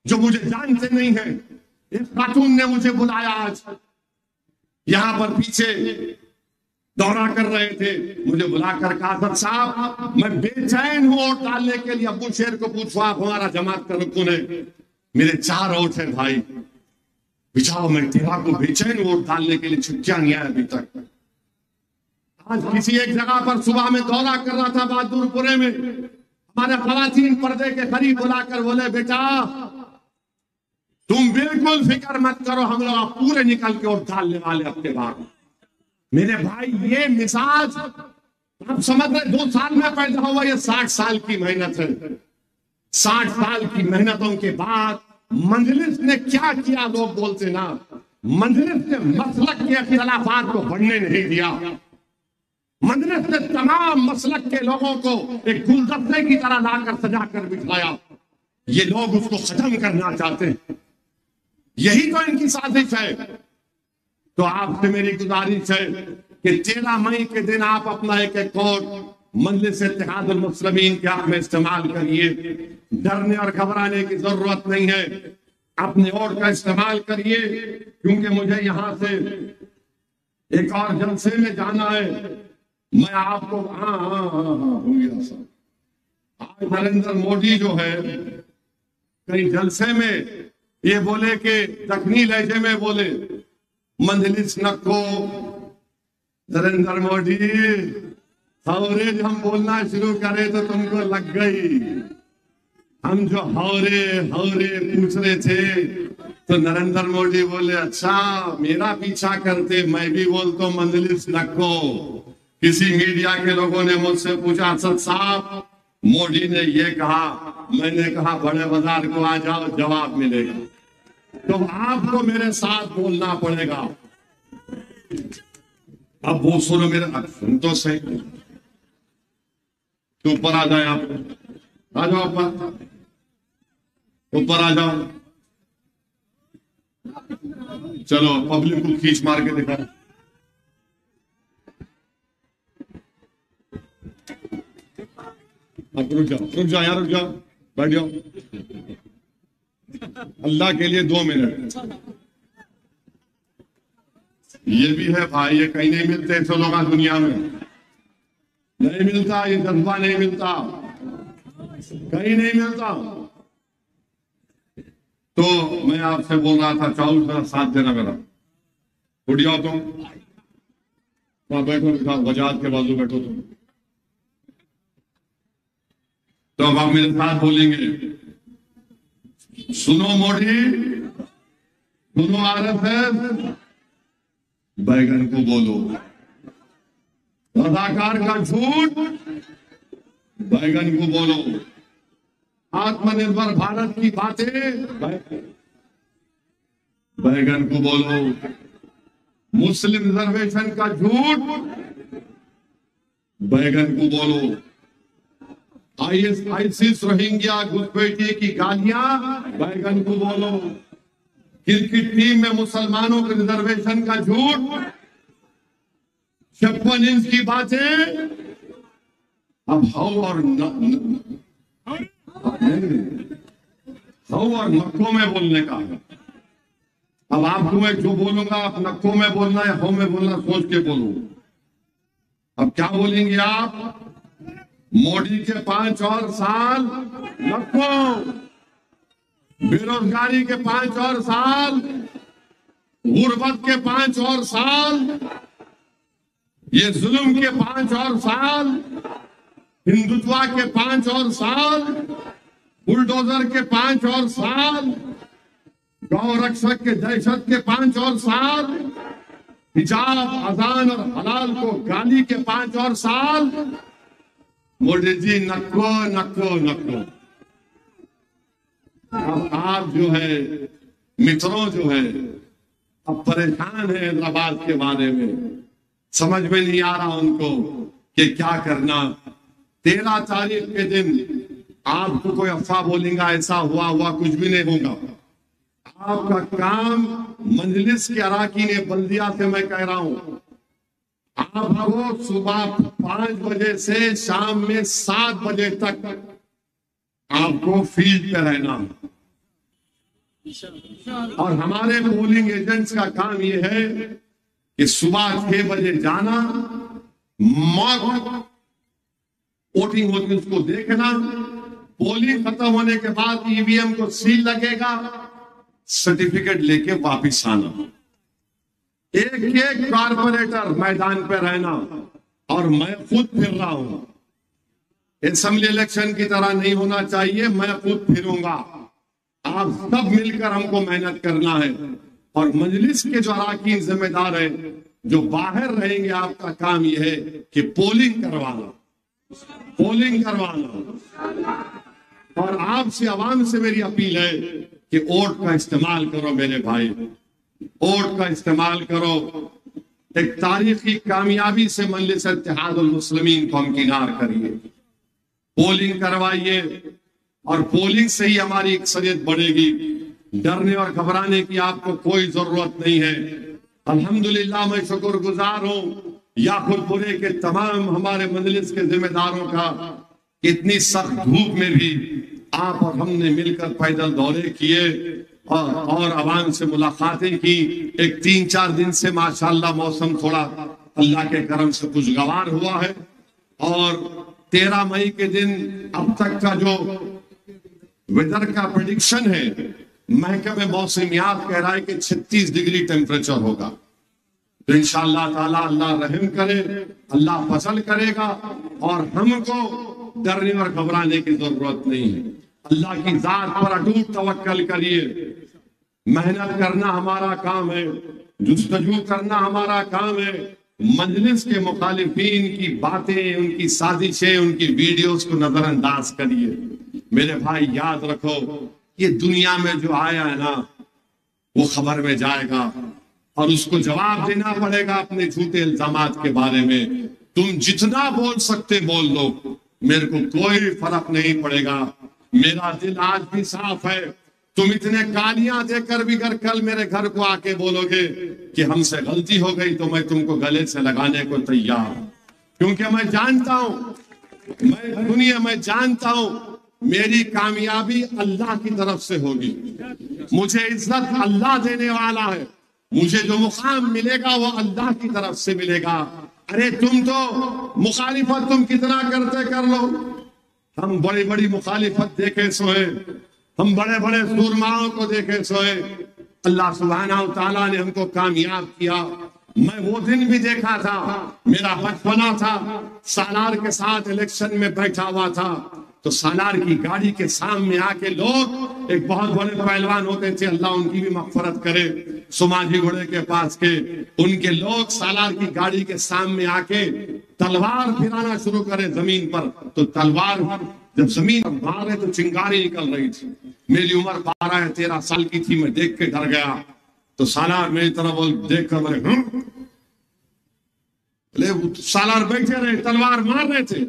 جو مجھے جانتے نہیں ہیں؟ ایک خاتون نے مجھے بلایا آج، یہاں پر پیچھے دورہ کر رہے تھے، مجھے بلا کر کہا حضرت صاحب میں بے چین ہوں ووٹ ڈالنے کے لیے، ابو شیر کو پوچھو آپ ہمارا جماعت کا رکن ہے، میرے 4 ووٹ ہیں بھائی، بچاؤ میں تیرا کو بے چین ووٹ ڈالنے کے لیے چھٹیاں نہیں آئے ابھی تک۔ آج کسی ایک جگہ پر صبح میں دورہ کر رہا تھا بہادر پورے میں، ہمارے خواتین پردے کے قریب بلا کر بولے بیٹا تم بالکل فکر مت کرو، ہم لوگ پورے نکل کے ووٹ ڈالنے والے اپنے بعد۔ میرے بھائی یہ مزاج آپ سمجھ رہے 2 سال میں پیدا ہوا، یہ 60 سال کی محنت ہے۔ 60 سال کی محنتوں کے بعد مجلس نے کیا کیا؟ لوگ بولتے نا مجلس نے مسلک کے اختلافات کو بڑھنے نہیں دیا، مجلس نے تمام مسلک کے لوگوں کو ایک گلدستے کی طرح لا کر سجا کر بٹھایا۔ یہ لوگ اس کو ختم کرنا چاہتے ہیں، یہی تو ان کی سازش ہے۔ تو آپ سے میری گزارش ہے کہ 13 مئی کے دن آپ اپنا ایک ووٹ مجلس اتحاد المسلمین کے حق میں استعمال کریے، ڈرنے اور گھبرانے کی ضرورت نہیں ہے، اپنے ووٹ کا استعمال کریے، کیونکہ مجھے یہاں سے ایک اور جلسے میں جانا ہے۔ میں آپ کو آج نریندر مودی جو ہے کئی جلسے میں یہ بولے کہ دکنی لہجے میں بولے مجلس نکو نریندر مودی، ہورے جو ہم بولنا شروع کرے تو تم کو لگ گئی، ہم جو ہورے پوچھ رہے تھے تو نریندر مودی بولے اچھا میرا پیچھا کرتے، میں بھی بولتا ہوں مجلس نکو۔ کسی میڈیا کے لوگوں نے مجھ سے پوچھا اسد صاحب مودی نے یہ کہا، میں نے کہا بڑے بازار کو آ جاؤ جواب ملے گا، تو آپ کو میرے ساتھ بولنا پڑے گا۔ اب وہ سنو میرے سن تو صحیح، تو اوپر آ جائے، آپ آ جاؤ، اوپر آ جاؤ، چلو پبلک کو کھینچ مار کے دکھا۔ رک جاؤ یار، رک جاؤ، بیٹھ جاؤ، اللہ کے لیے 2 منٹ۔ یہ بھی ہے بھائی، یہ کہیں نہیں ملتے ایسے لوگ دنیا میں، نہیں ملتا، یہ جذبہ نہیں ملتا، کہیں نہیں ملتا۔ تو میں آپ سے بول رہا تھا چاہو میرا ساتھ دینا، میرا اٹھ جاؤ، تم وہاں بیٹھو، وجاہت کے بازو بیٹھو تم، تو اب آپ میرے ساتھ بولیں گے سنو مودی، سنو RSS، بیگن کو بولو، رضاکار کا جھوٹ بیگن کو بولو، آتم نربھر بھارت کی باتیں بیگن کو بولو، مسلم ریزرویشن کا جھوٹ بیگن کو بولو، ISIS روہنگیا گھسپیٹی کی گالیاں بیگن کو بولو، کرکٹ ٹیم میں مسلمانوں کے ریزرویشن کا جھوٹ، 56 انچ کی باتیں، اب ہاؤ اور نکوں میں بولنے کا ہے۔ اب آپ کو میں جو بولوں گا آپ نکوں میں بولنا یا ہاؤ میں بولنا سوچ کے بولوں۔ اب کیا بولیں گے آپ؟ مودی کے 5 اور سال نکوں، بے روزگاری کے 5 اور سال، غربت کے 5 اور سال، یہ ظلم کے 5 اور سال، ہندوتوا کے 5 اور سال، بلڈوزر کے 5 اور سال، گو رکشک کے دہشت کے 5 اور سال، حجاب، اذان اور حلال کو گالی کے 5 اور سال۔ مودی جی نکو نکو نکو۔ اب آپ جو ہے متروں جو ہے اب پریشان ہیں حیدرآباد کے بارے میں، سمجھ میں نہیں آ رہا ان کو کہ کیا کرنا۔ 13 تاریخ کے دن آپ کو کوئی افواہ بولیں گا ایسا ہوا کچھ بھی نہیں ہوگا۔ آپ کا کام مجلس کے اراکین بلدیہ سے میں کہہ رہا ہوں، آپ کو صبح 5 بجے سے شام میں 7 بجے تک آپ کو فیلڈ پہ رہنا، اور ہمارے پولنگ ایجنٹس کا کام یہ ہے کہ صبح 6 بجے جانا، موک ووٹنگ ہوتی اس کو دیکھنا، پولنگ ختم ہونے کے بعد ای وی ایم کو سیل لگے گا، سرٹیفکیٹ لے کے واپس آنا، ایک ایک کارپوریٹر میدان پہ رہنا، اور میں خود پھر رہا ہوں، اسمبلی الیکشن کی طرح نہیں ہونا چاہیے، میں خود پھروں گا، آپ سب مل کر ہم کو محنت کرنا ہے، اور مجلس کے جو اراکین ذمہ دار ہیں جو باہر رہیں گے، آپ کا کام یہ ہے کہ پولنگ کروانا، اور آپ سے عوام سے میری اپیل ہے کہ ووٹ کا استعمال کرو میرے بھائی، ووٹ کا استعمال کرو، ایک تاریخی کامیابی سے مجلس اتحاد المسلمین کو ہمکنار کریے، پولنگ کروائیے، اور پولنگ سے ہی ہماری اکثریت بڑھے گی، ڈرنے اور گھبرانے کی آپ کو کوئی ضرورت نہیں ہے۔ الحمدللہ میں شکر گزار ہوں یاقوت پورے کے تمام ہمارے مجلس کے ذمہ داروں کا، اتنی سخت دھوپ میں بھی آپ اور ہم نے مل کر پیدل دورے کیے اور عوام سے ملاقاتیں کی، ایک 3-4 دن سے ماشاءاللہ موسم تھوڑا اللہ کے کرم سے خوشگوار ہوا ہے، اور 13 مئی کے دن اب تک کا جو ویدر کا پریڈکشن ہے، محکمہ موسمیات کہہ رہا ہے کہ 36 ڈگری ٹیمپریچر ہوگا، تو انشاءاللہ تعالی اللہ رحم کرے، اللہ فضل کرے گا، اور ہم کو ڈرنے اور گھبرانے کی ضرورت نہیں ہے، اللہ کی ذات پر اٹوٹ توکل کریے، محنت کرنا ہمارا کام ہے، جستجو کرنا ہمارا کام ہے، مجلس کے مخالفین کی باتیں، ان کی سازشیں، ان کی ویڈیوز کو نظر انداز کریے۔ میرے بھائی یاد رکھو، یہ دنیا میں جو آیا ہے نا وہ خبر میں جائے گا، اور اس کو جواب دینا پڑے گا اپنے جھوٹے الزامات کے بارے میں، تم جتنا بول سکتے بول لو، میرے کو کوئی فرق نہیں پڑے گا، میرا دل آج بھی صاف ہے، تم اتنے گالیاں دے کر بھی اگر کل میرے گھر کو آ کے بولو گے کہ ہم سے غلطی ہو گئی تو میں تم کو گلے سے لگانے کو تیار ہوں، کیونکہ میں جانتا ہوں، میں جانتا ہوں میری کامیابی اللہ کی طرف سے ہوگی، مجھے عزت اللہ دینے والا ہے، مجھے جو مقام ملے گا وہ اللہ کی طرف سے ملے گا۔ ارے تم تو مخالفت تم کتنا کرتے کر لو، ہم بڑی بڑی مخالفت دیکھے سوئے، ہم بڑے بڑے سورماؤں کو دیکھے سوئے، اللہ سبحانہ و تعالیٰ نے ہم کو کامیاب کیا۔ میں وہ دن بھی دیکھا تھا، میرا بچپنا تھا، سالار کے ساتھ الیکشن میں بیٹھا ہوا تھا، تو سالار کی گاڑی کے سامنے آ کے لوگ، ایک بہت بڑے پہلوان ہوتے تھے، اللہ ان کی بھی مغفرت کرے، سماجی گھوڑے کے پاس کے، ان کے لوگ سالار کی گاڑی کے سامنے آ کے تلوار پھرانا شروع کرے زمین پر، تو تلوار جب زمین پر مارے تو چنگاری نکل رہی تھی، میری عمر 12-13 سال کی تھی، میں دیکھ کے ڈر گیا، تو سالار میری طرف دیکھ کر سالار بیٹھے رہے، تلوار مار رہے تھے،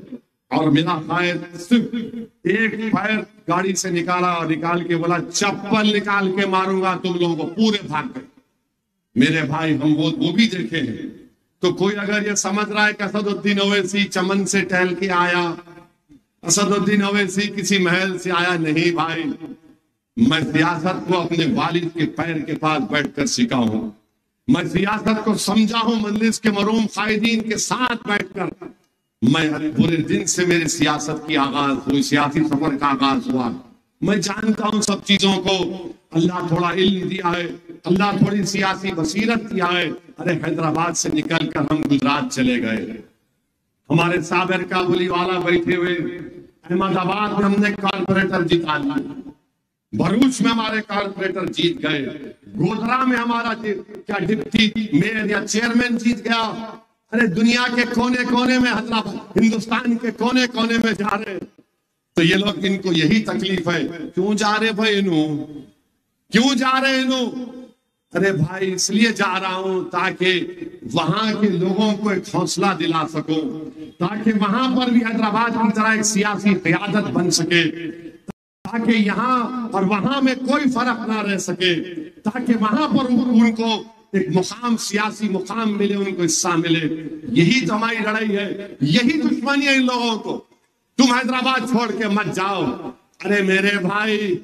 اور میرا قائد صرف ایک پیر گاڑی سے نکالا اور نکال کے بولا چپل نکال کے ماروں گا تم لوگوں کو، پورے بھاگ گئے۔ میرے بھائی ہم وہ بھی دیکھے ہیں، تو کوئی اگر یہ سمجھ رہا ہے کہ اسد الدین اویسی چمن سے ٹہل کے آیا، اسد الدین اویسی کسی محل سے آیا، نہیں بھائی، میں سیاست کو اپنے والد کے پیر کے پاس بیٹھ کر سیکھا ہوں، میں سیاست کو سمجھا ہوں مجلس کے مرحوم قائدین کے ساتھ بیٹھ کر، میں پورے دن سے میرے سیاست کی آغاز ہوئی، سیاسی سفر کا آغاز ہوا، میں جانتا ہوں سب چیزوں کو، اللہ تھوڑا علم دیا ہے، اللہ تھوڑی سیاسی بصیرت دیا ہے۔ ارے حیدرآباد سے نکل کر ہم گجرات چلے گئے، ہمارے صابر کابلی والا بیٹھے ہوئے، احمد آباد میں ہم نے کارپوریٹر جیتا لیا، بھروچ میں ہمارے کارپوریٹر جیت گئے، گودرا میں ہمارا کیا ڈپٹی میئر یا چیئرمین جیت گیا۔ ارے دنیا کے کونے کونے میں، حیدرآباد ہندوستان کے کونے کونے میں جا رہے، تو یہ لوگ ان کو یہی تکلیف ہے، کیوں جا رہے بھائی انہوں، کیوں جا رہے انہوں؟ ارے بھائی اس لیے جا رہا ہوں تاکہ وہاں کے لوگوں کو ایک حوصلہ دلا سکوں، تاکہ وہاں پر بھی حیدرآباد کی طرح ایک سیاسی قیادت بن سکے، تاکہ یہاں اور وہاں میں کوئی فرق نہ رہ سکے، تاکہ وہاں پر ان کو ایک مقام، سیاسی مقام ملے، ان کو حصہ ملے. یہی تو ہماری لڑائی ہے، یہی دشمنی ہے ان لوگوں کو. تم حیدرآباد چھوڑ کے مت جاؤ. ارے میرے بھائی،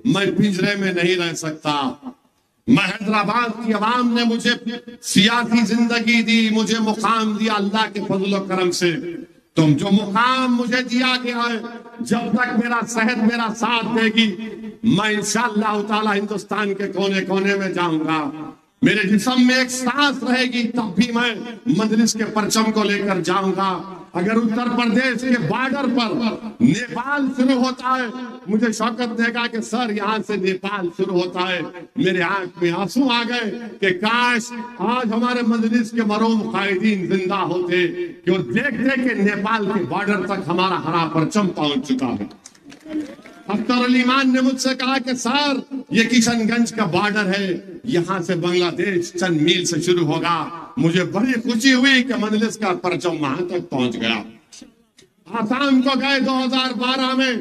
میں پنجرے میں نہیں رہ سکتا. میں حیدرآباد کی عوام نے مجھے سیاسی زندگی دی، مجھے مقام دیا اللہ کے فضل و کرم سے. تم جو مقام مجھے دیا گیا ہے، جب تک میرا صحت میرا ساتھ دے گی، میں انشاءاللہ تعالی ہندوستان کے کونے کونے میں جاؤں گا. میرے جسم میں ایک سانس رہے گی تب بھی میں مجلس کے پرچم کو لے کر جاؤں گا. اگر اتر پردیش کے بارڈر پر نیپال شروع ہوتا ہے، مجھے شوکت دے گا کہ سر یہاں سے نیپال شروع ہوتا ہے، میرے آنکھ میں آنسو آ گئے کہ کاش آج ہمارے مجلس کے مرحوم قائدین زندہ ہوتے کہ وہ دیکھتے کہ نیپال کے بارڈر تک ہمارا ہرا پرچم پہنچ چکا ہے. اختر الایمان نے مجھ سے کہا کہ سر یہ کشن گنج کا بارڈر ہے، یہاں سے بنگلہ دیش چند میل سے شروع ہوگا. مجھے بڑی خوشی ہوئی کہ مجلس کا پرچم وہاں تک پہنچ گیا. آسام کو گئے 2012 میں،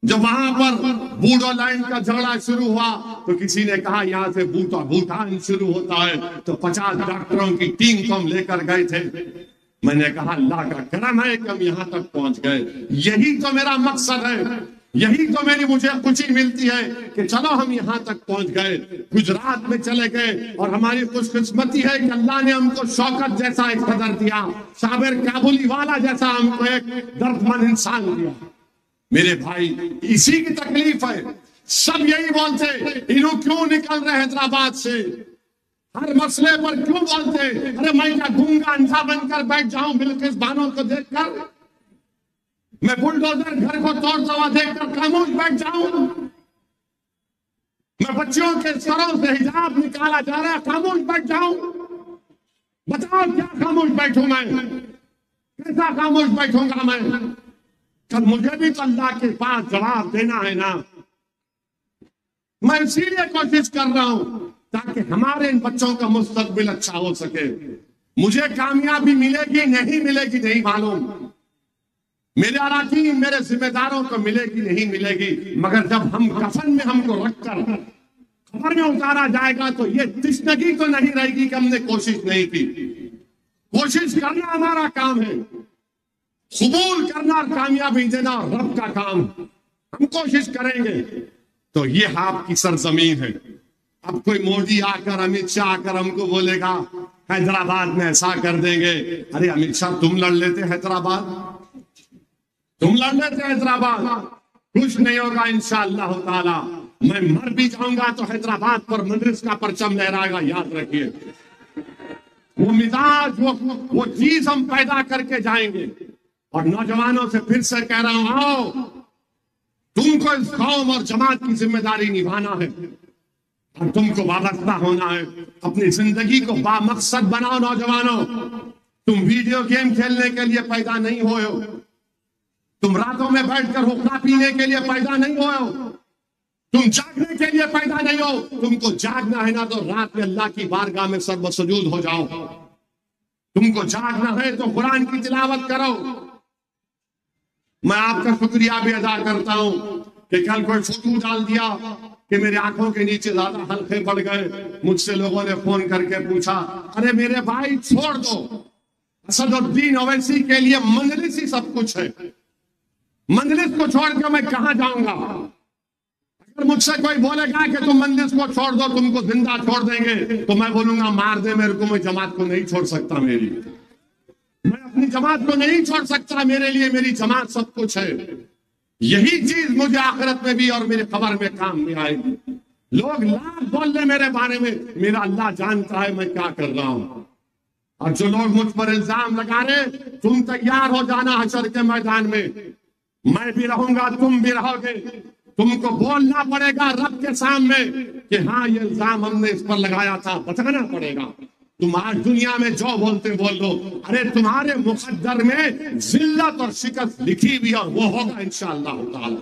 جب وہاں پر بوڈو لائن کا جھگڑا شروع ہوا تو کسی نے کہا یہاں سے بھوٹان شروع ہوتا ہے، تو 50 ڈاکٹروں کی ٹیم کو ہم لے کر گئے تھے. میں نے کہا اللہ کا کرم ہے کہ ہم یہاں تک پہنچ گئے. یہی تو میرا مقصد ہے، یہی تو مجھے خوشی ملتی ہے کہ چلو ہم یہاں تک پہنچ گئے. گجرات میں چلے گئے اور ہماری خوش قسمتی ہے کہ اللہ نے ہم کو شوکت جیسا ایک صدر دیا، صابر کابلی والا جیسا ہم کو ایک دردمند انسان دیا. میرے بھائی اسی کی تکلیف ہے. سب یہی بولتے انہوں کیوں نکل رہے حیدرآباد سے، ہر مسئلے پر کیوں بولتے. ارے میں کیا گونگا اندھا بن کر بیٹھ جاؤں بلقیس بانو کو دیکھ کر؟ میں بلڈوزر گھر کو توڑتا ہوا دیکھ کر خاموش بیٹھ جاؤں؟ میں بچیوں کے سروں سے حجاب نکالا جا رہا ہے خاموش بیٹھ جاؤں؟ بتاؤ کیا خاموش بیٹھوں میں؟ کیسا خاموش بیٹھوں گا میں؟ کل مجھے بھی تو اللہ کے پاس جواب دینا ہے نا. میں اسی لیے کوشش کر رہا ہوں تاکہ ہمارے ان بچوں کا مستقبل اچھا ہو سکے. مجھے کامیابی ملے گی نہیں ملے گی نہیں معلوم، میرے اراکین میرے ذمہ داروں کو ملے گی نہیں ملے گی، مگر جب ہم کفن میں ہم کو رکھ کر قبر میں اتارا جائے گا تو یہ تشنگی تو نہیں رہے گی کہ ہم نے کوشش نہیں کی. کوشش کرنا ہمارا کام ہے، قبول کرنا اور کامیابی دینا رب کا کام. ہم کوشش کریں گے. تو یہ آپ کی سرزمین ہے. اب کوئی مودی آ کر امت شاہ آ کر ہم کو بولے گا حیدرآباد میں ایسا کر دیں گے. ارے امت شاہ تم لڑ لیتے حیدرآباد، تم لڑ لیتے حیدرآباد، کچھ نہیں ہوگا انشاءاللہ تعالی. میں مر بھی جاؤں گا تو حیدرآباد پر مجلس کا پرچم لہرائے گا. یاد رکھیے وہ مزاج وہ چیز ہم پیدا کر کے جائیں گے. اور نوجوانوں سے پھر سے کہہ رہا ہوں، آؤ تم کو اس قوم اور جماعت کی ذمہ داری نبھانا ہے اور تم کو وابستہ ہونا ہے. اپنی زندگی کو بامقصد بناؤ نوجوانوں. تم ویڈیو گیم کھیلنے کے لیے پیدا نہیں ہوئے ہو، تم راتوں میں بیٹھ کر حقہ پینے کے لیے پیدا نہیں ہوئے ہو، تم جاگنے کے لیے پیدا نہیں ہو. تم کو جاگنا ہے نا تو رات میں اللہ کی بارگاہ میں سر بسجود ہو جاؤ. تم کو جاگنا ہے تو قرآن کی تلاوت کرو. میں آپ کا شکریہ بھی ادا کرتا ہوں کہ کل کوئی فوٹو ڈال دیا کہ میرے آنکھوں کے نیچے زیادہ حلقے بڑھ گئے. مجھ سے لوگوں نے فون کر کے پوچھا ارے میرے بھائی چھوڑ دو، اسد الدین اویسی کے لیے مجلس ہی سب کچھ ہے. مجلس کو چھوڑ کے میں کہاں جاؤں گا؟ اگر مجھ سے کوئی بولے گا کہ تم مجلس کو چھوڑ دو تم کو زندہ چھوڑ دیں گے تو میں بولوں گا مار دے میرے کو، میں جماعت کو نہیں چھوڑ سکتا. میں اپنی جماعت کو نہیں چھوڑ سکتا. میرے لیے میری جماعت سب کچھ ہے. یہی چیز مجھے آخرت میں بھی اور میرے قبر میں کام میں آئے گی. لوگ لاکھ بول لے میرے بارے میں، میرا اللہ جانتا ہے میں کیا کر رہا ہوں. اور جو لوگ مجھ پر الزام لگا رہے، تم تیار ہو جانا حشر کے میدان میں. میں بھی رہوں گا، تم بھی رہو گے. تم کو بولنا پڑے گا رب کے سامنے کہ ہاں یہ الزام ہم نے اس پر لگایا تھا. بتانا پڑے گا. تم آج دنیا میں جو بولتے بول دو، ارے تمہارے مقدر میں ذلت اور شکست لکھی بھی اور وہ ہوگا انشاءاللہ تعالی.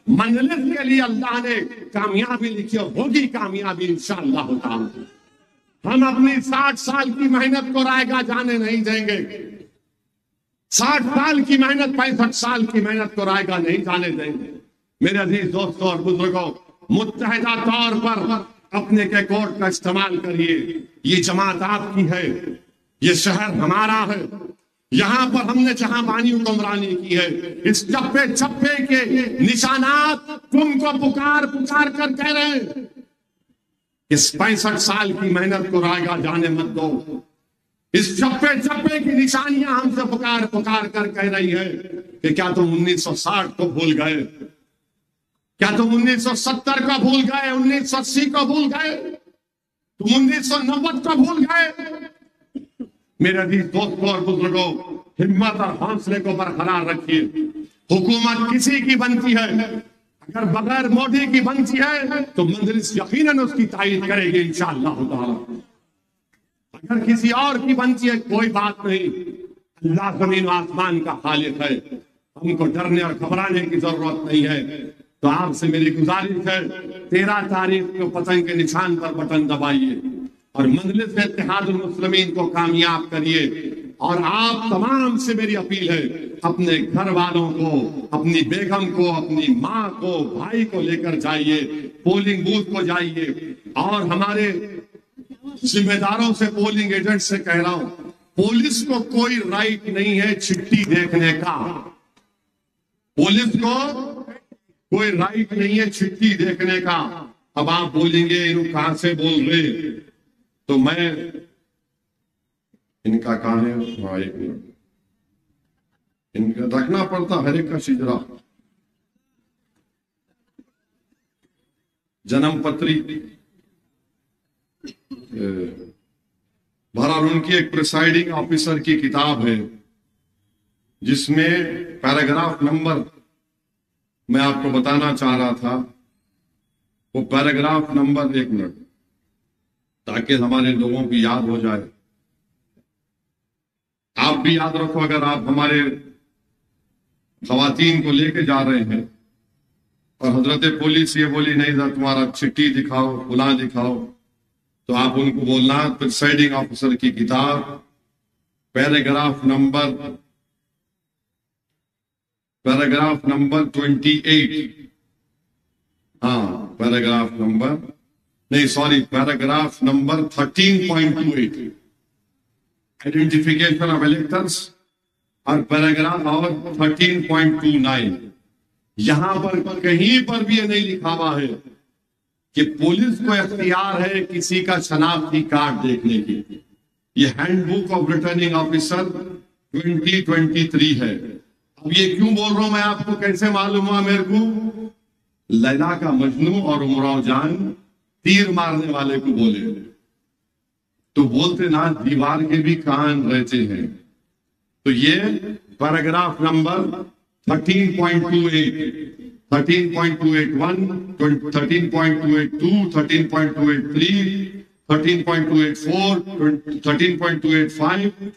منزلت کے لیے اللہ نے کامیابی لکھی اور ہوگی کامیابی انشاءاللہ تعالی. ہم اپنی 60 سال کی محنت کو رائے گا جانے نہیں دیں گے. 60 سال کی محنت 65 سال کی محنت کو رائے گا نہیں جانے دیں گے. میرے عزیز دوستوں اور بزرگوں، متحدہ طور پر اپنے کیکورٹ کا استعمال کریے. یہ جماعت آپ کی ہے, یہ شہر ہمارا ہے, یہاں پر ہم نے جہاں بانی حکمرانی کی ہے. اس چپے چپے کے نشانات تم کو پکار پکار کر کہہ رہے ہیں اس 65 سال کی محنت کو رائگاں جانے مت دو. اس چپے چپے کی نشانیاں ہم سے پکار پکار کر کہہ رہی ہے کہ کیا تم 1960 کو بھول گئے, کیا تم 1970 کو بھول گئے, 1980 کو بھول گئے, تم 1990 کو بھول گئے. میرے عزیز دوستوں اور بزرگوں, ہمت اور حوصلے کو برقرار رکھیے. حکومت کسی کی بنتی ہے, اگر بغیر مودی کی بنتی ہے تو مجلس یقیناً اس کی تائید کرے گی انشاءاللہ تعالی. اگر کسی اور کی بنتی ہے کوئی بات نہیں, اللہ زمین و آسمان کا خالق ہے, ہم کو ڈرنے اور گھبرانے کی ضرورت نہیں ہے. تو آپ سے میری گزارش ہے 13 تاریخ کو پتنگ کے نشان پر بٹن دبائیے اور مجلس اتحاد المسلمین کو کامیاب کریے. اور آپ تمام سے میری اپیل ہے, اپنے گھر والوں کو, اپنی بیگم کو, اپنی ماں کو, بھائی کو لے کر جائیے, پولنگ بوتھ کو جائیے. اور ہمارے ذمہ داروں سے, پولنگ ایجنٹ سے کہہ رہا ہوں, پولیس کو کوئی رائٹ نہیں ہے چٹھی دیکھنے کا. پولیس کو کوئی رائٹ نہیں ہے چٹھی دیکھنے کا. اب آپ بولیں گے انہوں کہاں سے بول رہے, تو میں ان کا کہاں ہے, ہاں ایک منٹ, ان کا رکھنا پڑتا ہر ایک کا شجرا, جنم پتری. بہرحال ان کی ایک پریسائڈنگ آفیسر کی کتاب ہے جس میں پیراگراف نمبر میں آپ کو بتانا چاہ رہا تھا. وہ پیراگراف نمبر, ایک منٹ تاکہ ہمارے لوگوں کی یاد ہو جائے. آپ بھی یاد رکھو, اگر آپ ہمارے خواتین کو لے کے جا رہے ہیں اور حضرت پولیس یہ بولی نہیں سر تمہارا چٹھی دکھاؤ, فلاں دکھاؤ, تو آپ ان کو بولنا پریسائڈنگ آفیسر کی کتاب پیراگراف نمبر 28. ہاں پیراگراف نمبر نہیں, sorry, paragraph number 13.28 identification of electors, اور پیراگراف اور 13.29. یہاں پر کہیں پر بھی یہ نہیں لکھا ہوا ہے کہ پولیس کو اختیار ہے کسی کا شناختی کارڈ دیکھنے کی. یہ hand book of returning officer 2023 ہے. اب یہ کیوں بول رہا ہوں میں آپ کو, کیسے معلوم ہوا میرے کو؟ لیلا کا مجنو اور امراؤ جان تیر مارنے والے کو بولے تو بولتے نا دیوار کے بھی کان رہتے ہیں. تو یہ پیراگراف نمبر 13.28, 13.281, 13.282, 13.283, 13.284, 13.285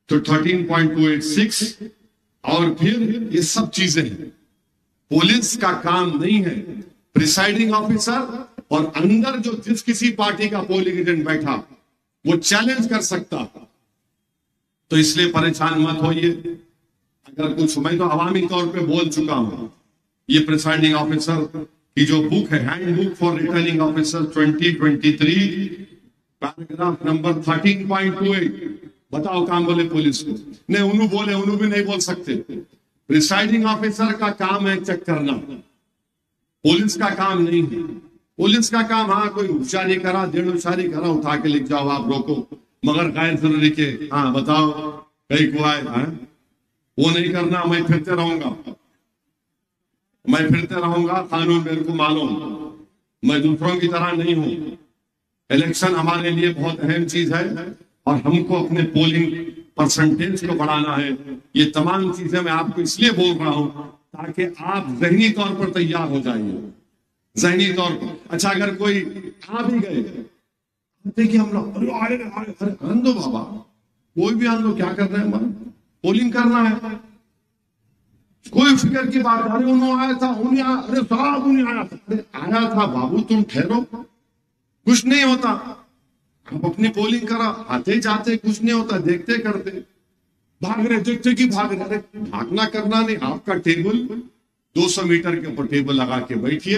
تو 13.286, اور پھر یہ سب چیزیں ہیں. پولیس کا کام نہیں ہے, پریسائڈنگ آفیسر اور اندر جو جس کسی پارٹی کا پولنگ ایجنٹ بیٹھا وہ چیلنج کر سکتا. تو اس لیے پریشان مت ہوئیے. اگر کچھ میں تو عوامی طور پہ بول چکا ہوں. یہ پریسائڈنگ آفیسر کی جو بک ہے, hand book for returning officer 2023, paragraph number 13.28. بتاؤ کام بولے پولیس کو, نہیں انہوں بولے, انہوں بھی نہیں بول سکتے. پریسائڈنگ آفیسر کا کام ہے چیک کرنا, پولیس کا کام نہیں ہے. پولیس کا کام ہاں کوئی ہوشیاری کرا, 1.5 ہوشیاری کرا, اٹھا کے لکھ جاؤ, آپ روکو, مگر غیر ضروری کے ہاں بتاؤ کہیں کو آئے, وہ نہیں کرنا. میں پھرتے رہوں گا, میں پھرتے رہوں گا, قانون میرے کو معلوم, میں دوسروں کی طرح نہیں ہوں. الیکشن ہمارے لیے بہت اہم چیز ہے اور ہم کو اپنے پولنگ پرسنٹیج کو بڑھانا ہے. یہ تمام چیزیں میں آپ کو اس لیے بول رہا ہوں تاکہ آپ ذہنی طور پر تیار ہو جائیے, ذہنی طور پر. اچھا اگر کوئی آ بھی گئے, دیکھیے ہم لوگ اندو بابا, کوئی بھی اندو, کیا کر رہے ہیں, پولنگ کرنا ہے, کوئی فکر کی بات. ارے انہوں آیا تھا, ارے صاحب انہیں آیا تھا, آیا تھا بابو تم ٹھہرو, کچھ نہیں ہوتا. آپ اپنی پولنگ کرا, آتے جاتے کچھ نہیں ہوتا, دیکھتے کرتے, بھاگ رہے دیکھتے کہ بھاگ رہے. بھاگنا کرنا نہیں, آپ کا ٹیبل 200 میٹر کے اوپر ٹیبل لگا کے بیٹھیے,